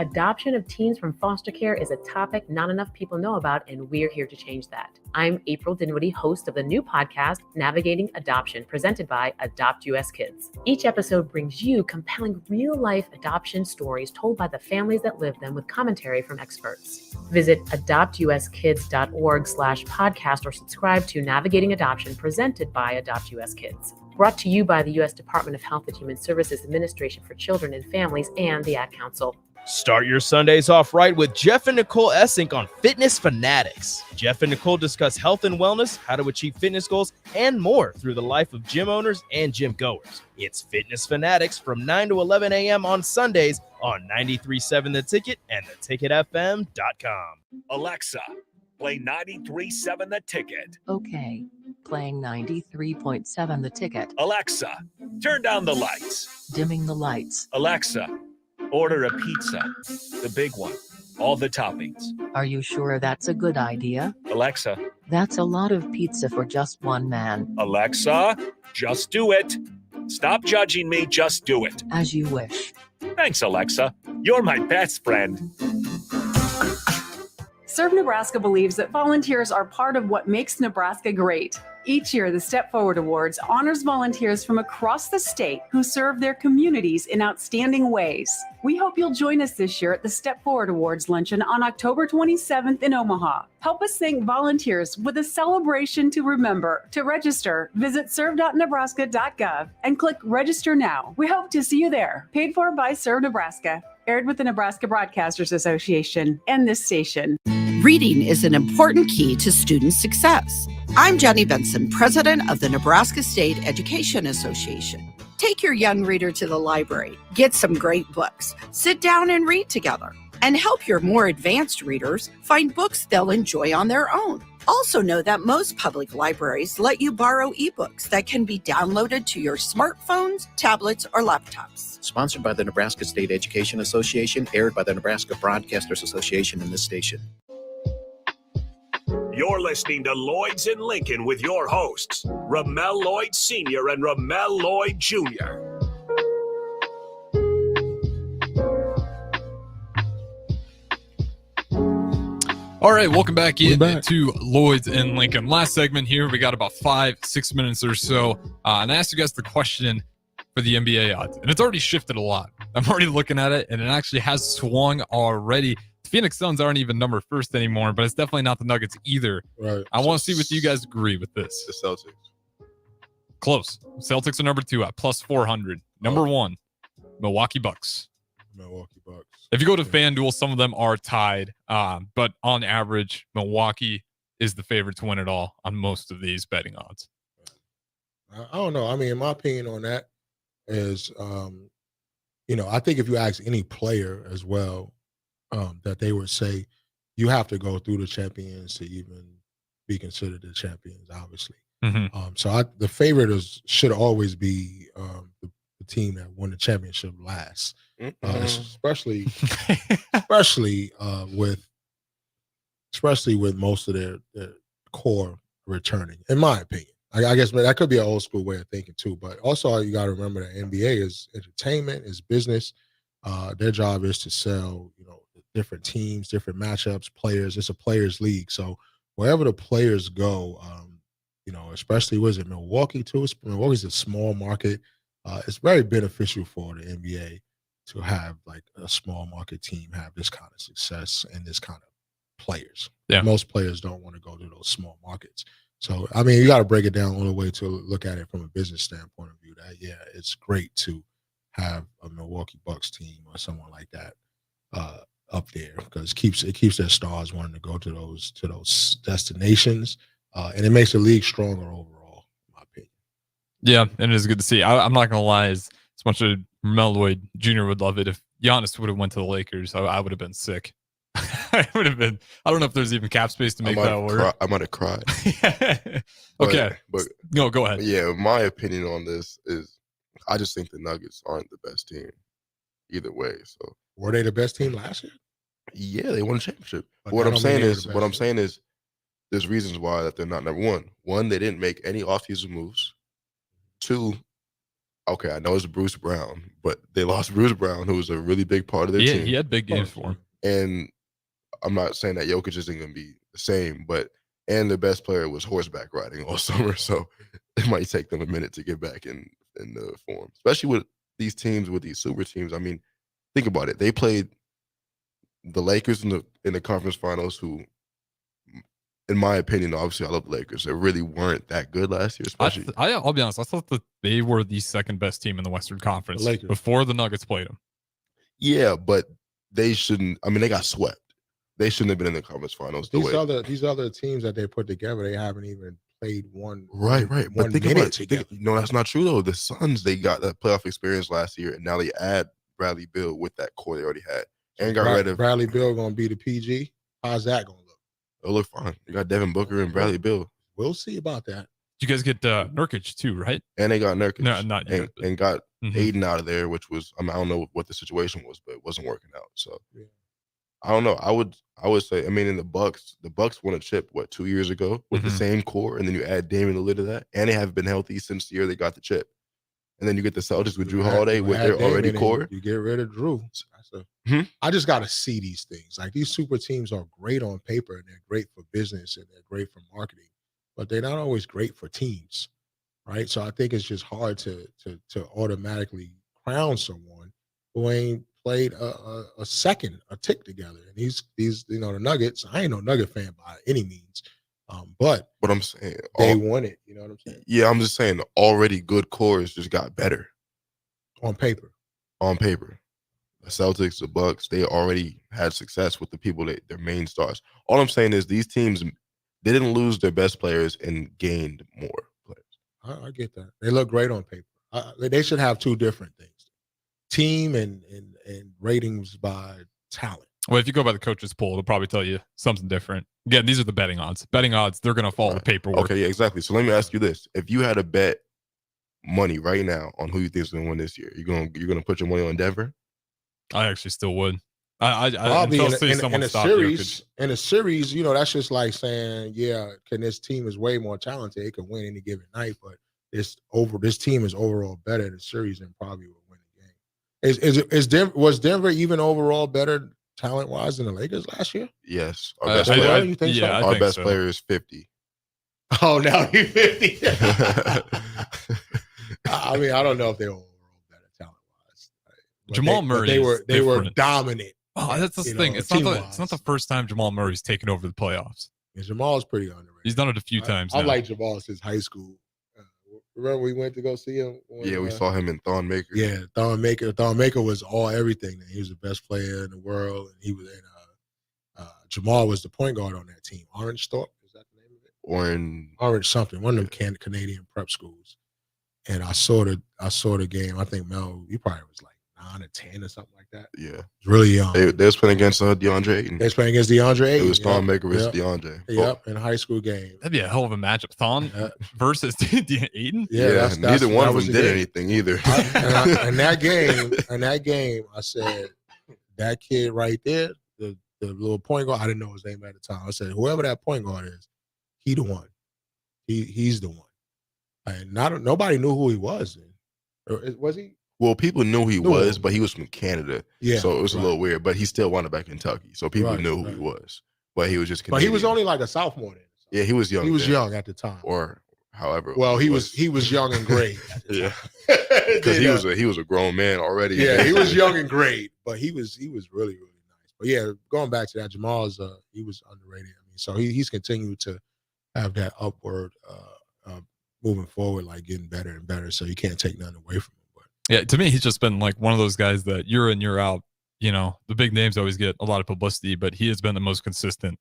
Adoption of teens from foster care is a topic not enough people know about, and we're here to change that. I'm April Dinwiddie, host of the new podcast, Navigating Adoption, presented by Adopt US Kids. Each episode brings you compelling real-life adoption stories told by the families that live them with commentary from experts. Visit adoptuskids.org/podcast or subscribe to Navigating Adoption, presented by Adopt US Kids. Brought to you by the U.S. Department of Health and Human Services Administration for Children and Families and the Ad Council. Start your Sundays off right with Jeff and Nicole Essink on Fitness Fanatics. Jeff and Nicole discuss health and wellness, how to achieve fitness goals, and more through the life of gym owners and gym goers. It's Fitness Fanatics from 9 to 11 a.m. on Sundays on 93.7 The Ticket and theticketfm.com. Alexa, play 93.7 The Ticket. Okay, playing 93.7 The Ticket. Alexa, turn down the lights. Dimming the lights. Alexa, order a pizza, the big one, all the toppings. Are you sure that's a good idea? Alexa. That's a lot of pizza for just one man. Alexa, just do it. Stop judging me, just do it. As you wish. Thanks, Alexa. You're my best friend. Serve Nebraska believes that volunteers are part of what makes Nebraska great. Each year, the Step Forward Awards honors volunteers from across the state who serve their communities in outstanding ways. We hope you'll join us this year at the Step Forward Awards luncheon on October 27th in Omaha. Help us thank volunteers with a celebration to remember. To register, visit serve.nebraska.gov and click Register Now. We hope to see you there. Paid for by Serve Nebraska. Aired with the Nebraska Broadcasters Association and this station. Reading is an important key to student success. I'm Jenny Benson, president of the Nebraska State Education Association. Take your young reader to the library, get some great books, sit down and read together, and help your more advanced readers find books they'll enjoy on their own. Also know that most public libraries let you borrow ebooks that can be downloaded to your smartphones, tablets, or laptops. Sponsored by the Nebraska State Education Association, aired by the Nebraska Broadcasters Association and this station. You're listening to Lloyds in Lincoln with your hosts, Ramel Lloyd Sr. and Ramel Lloyd Jr. All right, welcome back to Lloyds in Lincoln. Last segment here, we got about 5-6 minutes or so. And I asked you guys the question for the NBA odds, and it's already shifted a lot. I'm already looking at it, and it actually has swung already. The Phoenix Suns aren't even number first anymore, but it's definitely not the Nuggets either. Right. I want to see what you guys agree with this. The Celtics. Close. Celtics are number 2 at plus 400. Number 1, Milwaukee Bucks. Milwaukee Bucks. If you go to FanDuel, some of them are tied, but on average, Milwaukee is the favorite to win it all on most of these betting odds. I don't know. I mean, my opinion on that is, I think if you ask any player as well, that they would say you have to go through the champions to even be considered the champions, obviously. Mm-hmm. So the favorite should always be the team that won the championship last, especially with most of their core returning, in my opinion. I guess that could be an old school way of thinking too, but also you got to remember that NBA is entertainment, is business. Their job is to sell, different teams, different matchups, players. It's a players' league, so wherever the players go, especially was it Milwaukee too? Milwaukee's a small market. It's very beneficial for the NBA to have like a small market team have this kind of success and this kind of players. Yeah. Most players don't want to go to those small markets. So, I mean, you got to break it down all the way to look at it from a business standpoint of view that, it's great to have a Milwaukee Bucks team or someone like that up there because it keeps their stars wanting to go to those destinations, and it makes the league stronger overall, in my opinion. Yeah, and it is good to see. I'm not going to lie, as much as Mel Lloyd Jr. would love it, if Giannis would have went to the Lakers, I would have been sick. I would have been. I don't know if there's even cap space to make that work. I might have cried. Okay. But no, go ahead. Yeah, my opinion on this is I just think the Nuggets aren't the best team either way. So were they the best team last year? Yeah, they won a championship. But What I'm saying is there's reasons why that they're not number one. One, they didn't make any offseason moves. Two, okay, I know it's Bruce Brown, but they lost Bruce Brown, who was a really big part of their team. He had big games for him. And I'm not saying that Jokic isn't going to be the same, and the best player was horseback riding all summer, so it might take them a minute to get back in the form, especially with these teams, with these super teams. I mean, think about it. They played the Lakers in the conference finals, who, in my opinion, obviously I love the Lakers. They really weren't that good last year, especially. I'll be honest. I thought that they were the second best team in the Western Conference before the Nuggets played them. Yeah, but they shouldn't. I mean, they got swept. They shouldn't have been in the conference finals. These other teams that they put together, they haven't even played one. Right. But think about it. No, that's not true though. The Suns, they got that playoff experience last year, and now they add Bradley Beal with that core they already had, and got rid of Bradley Beal. Going to be the PG. How's that going to look? It'll look fine. You got Devin Booker and Bradley Beal. We'll see about that. You guys get Nurkic too, right? And they got Nurkic. No, not yet. And got Aiden out of there, which was, I don't know what the situation was, but it wasn't working out. So I don't know. I would say, I mean, in the Bucks won a chip 2 years ago with the same core, and then you add Damian Lillard to that, and they have been healthy since the year they got the chip. and then you get the Celtics with Drew Holiday with their already core. You get rid of Drew. I just got to see these things. Like these super teams are great on paper and they're great for business and they're great for marketing, but they're not always great for teams, right? So I think it's just hard to automatically crown someone who ain't played a tick together. And these the Nuggets. I ain't no Nugget fan by any means, but I'm saying they won it. You know what I'm saying? Yeah, I'm just saying the already good cores just got better on paper. On paper. The Celtics, the Bucks, they already had success with the people their main stars. All I'm saying is these teams, they didn't lose their best players and gained more players. I get that. They look great on paper. They should have two different things: team and ratings by talent. Well, if you go by the coaches poll, they'll probably tell you something different. Again, these are the betting odds. Betting odds, they're going to follow the paperwork. Okay, yeah, exactly. So let me ask you this: if you had to bet money right now on who you think is going to win this year, you're going to put your money on Denver? I actually still would. I Probably in a series. In a series, that's just like saying, this team is way more talented. It can win any given night, but this team is overall better in the series and probably will win the game. Was Denver even overall better talent wise than the Lakers last year? Yes. Our best player, you think so? Our best player is 50. Oh, now he's 50. I mean, I don't know if they were Jamal Murray. They were dominant. Oh, that's the thing. It's not the first time Jamal Murray's taken over the playoffs. Yeah, Jamal's pretty underrated. He's done it a few times. I like Jamal since high school. Remember we went to go see him? We saw him in Thon Maker. Yeah, Thon Maker. Thon Maker was everything. He was the best player in the world, and he was in. Jamal was the point guard on that team. Orange Thorpe, is that the name of it? Orange something. One of them Canadian prep schools. And I saw the game. I think Mel, he probably was like 9 or 10 or something like that. Yeah. Really young. They was playing against DeAndre Ayton. They was playing against DeAndre Ayton. It was Thon Maker versus DeAndre. Yep, in a high school game. That'd be a hell of a matchup. Thon versus Ayton? Yeah, neither one of them did anything either. In that game, I said, that kid right there, the little point guard, I didn't know his name at the time. I said, whoever that point guard is, he the one. He's the one. And nobody knew who he was. Was he? Well, people knew he was, but he was from Canada. Yeah. So it was a little weird, but he still wound up at Kentucky. So people knew who he was. But he was just Canadian. But he was only like a sophomore then. Yeah, he was young. He was young at the time. Or however. Well, he was young and great. Yeah. Because he was a grown man already. Yeah, he was young and great, but he was really, really nice. But yeah, going back to that, Jamal's he was underrated. I mean, so he's continued to have that upward moving forward, like getting better and better. So you can't take nothing away from him. But yeah, to me, he's just been like one of those guys that year in, year out, the big names always get a lot of publicity, but he has been the most consistent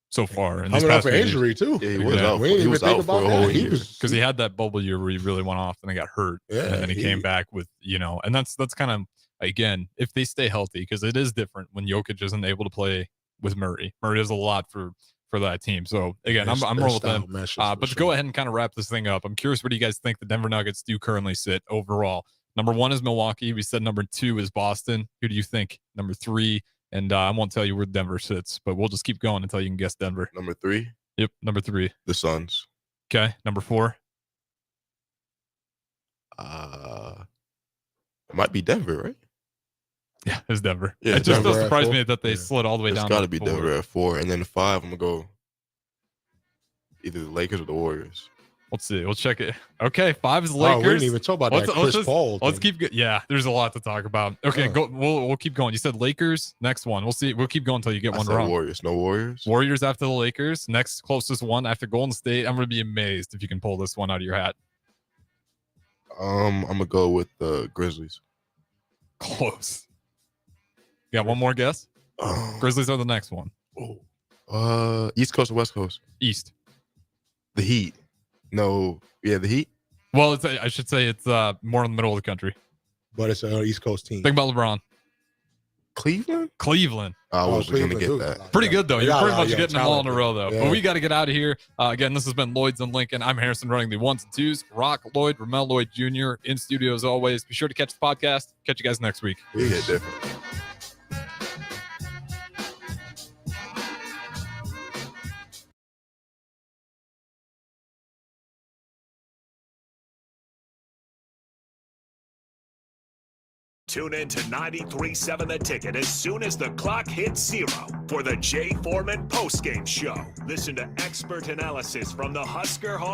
so far. And coming off an injury too. Yeah, he was out. He was out for a whole year. Because he had that bubble year where he really went off and then got hurt. Yeah, and then he came back with, and that's kind of, again, if they stay healthy, because it is different when Jokic isn't able to play with Murray. Murray does a lot for that team. So again, I'm rolling with them. But to go ahead and kind of wrap this thing up, I'm curious, what do you guys think the Denver Nuggets do currently sit overall? Number 1 is Milwaukee. We said number 2 is Boston. Who do you think? Number 3, and I won't tell you where Denver sits, but we'll just keep going until you can guess Denver. Number 3? Yep, number 3. The Suns. Okay, number 4? It might be Denver, right? Yeah, it's Denver. Yeah, it just Denver does surprise me that they slid all the way down. It's got to be Denver at 4. And then 5, I'm going to go either the Lakers or the Warriors. Let's see. We'll check it. Okay, 5 is Lakers. Oh, we didn't even talk about that Chris Paul. Let's keep. Yeah, there's a lot to talk about. Okay, go. We'll keep going. You said Lakers. Next one. We'll see. We'll keep going until you get one wrong. Warriors. No Warriors. Warriors after the Lakers. Next closest one after Golden State. I'm gonna be amazed if you can pull this one out of your hat. I'm gonna go with the Grizzlies. Close. You got one more guess? Grizzlies are the next one. East Coast or West Coast? East. The Heat. No, yeah, the Heat. Well, I should say it's more in the middle of the country. But it's an East Coast team. Think about LeBron. Cleveland? I wasn't going to get that. Pretty good, though. You're pretty much getting them all in a talented. row, though. Yeah. But we got to get out of here. Again, this has been Lloyds in Lincoln. I'm Harrison running the 1s and 2s. Rock Lloyd, Ramel Lloyd Jr. in studio as always. Be sure to catch the podcast. Catch you guys next week. We hit different. Tune in to 93.7 The Ticket as soon as the clock hits 0 for the Jay Foreman postgame show. Listen to expert analysis from the Husker Hall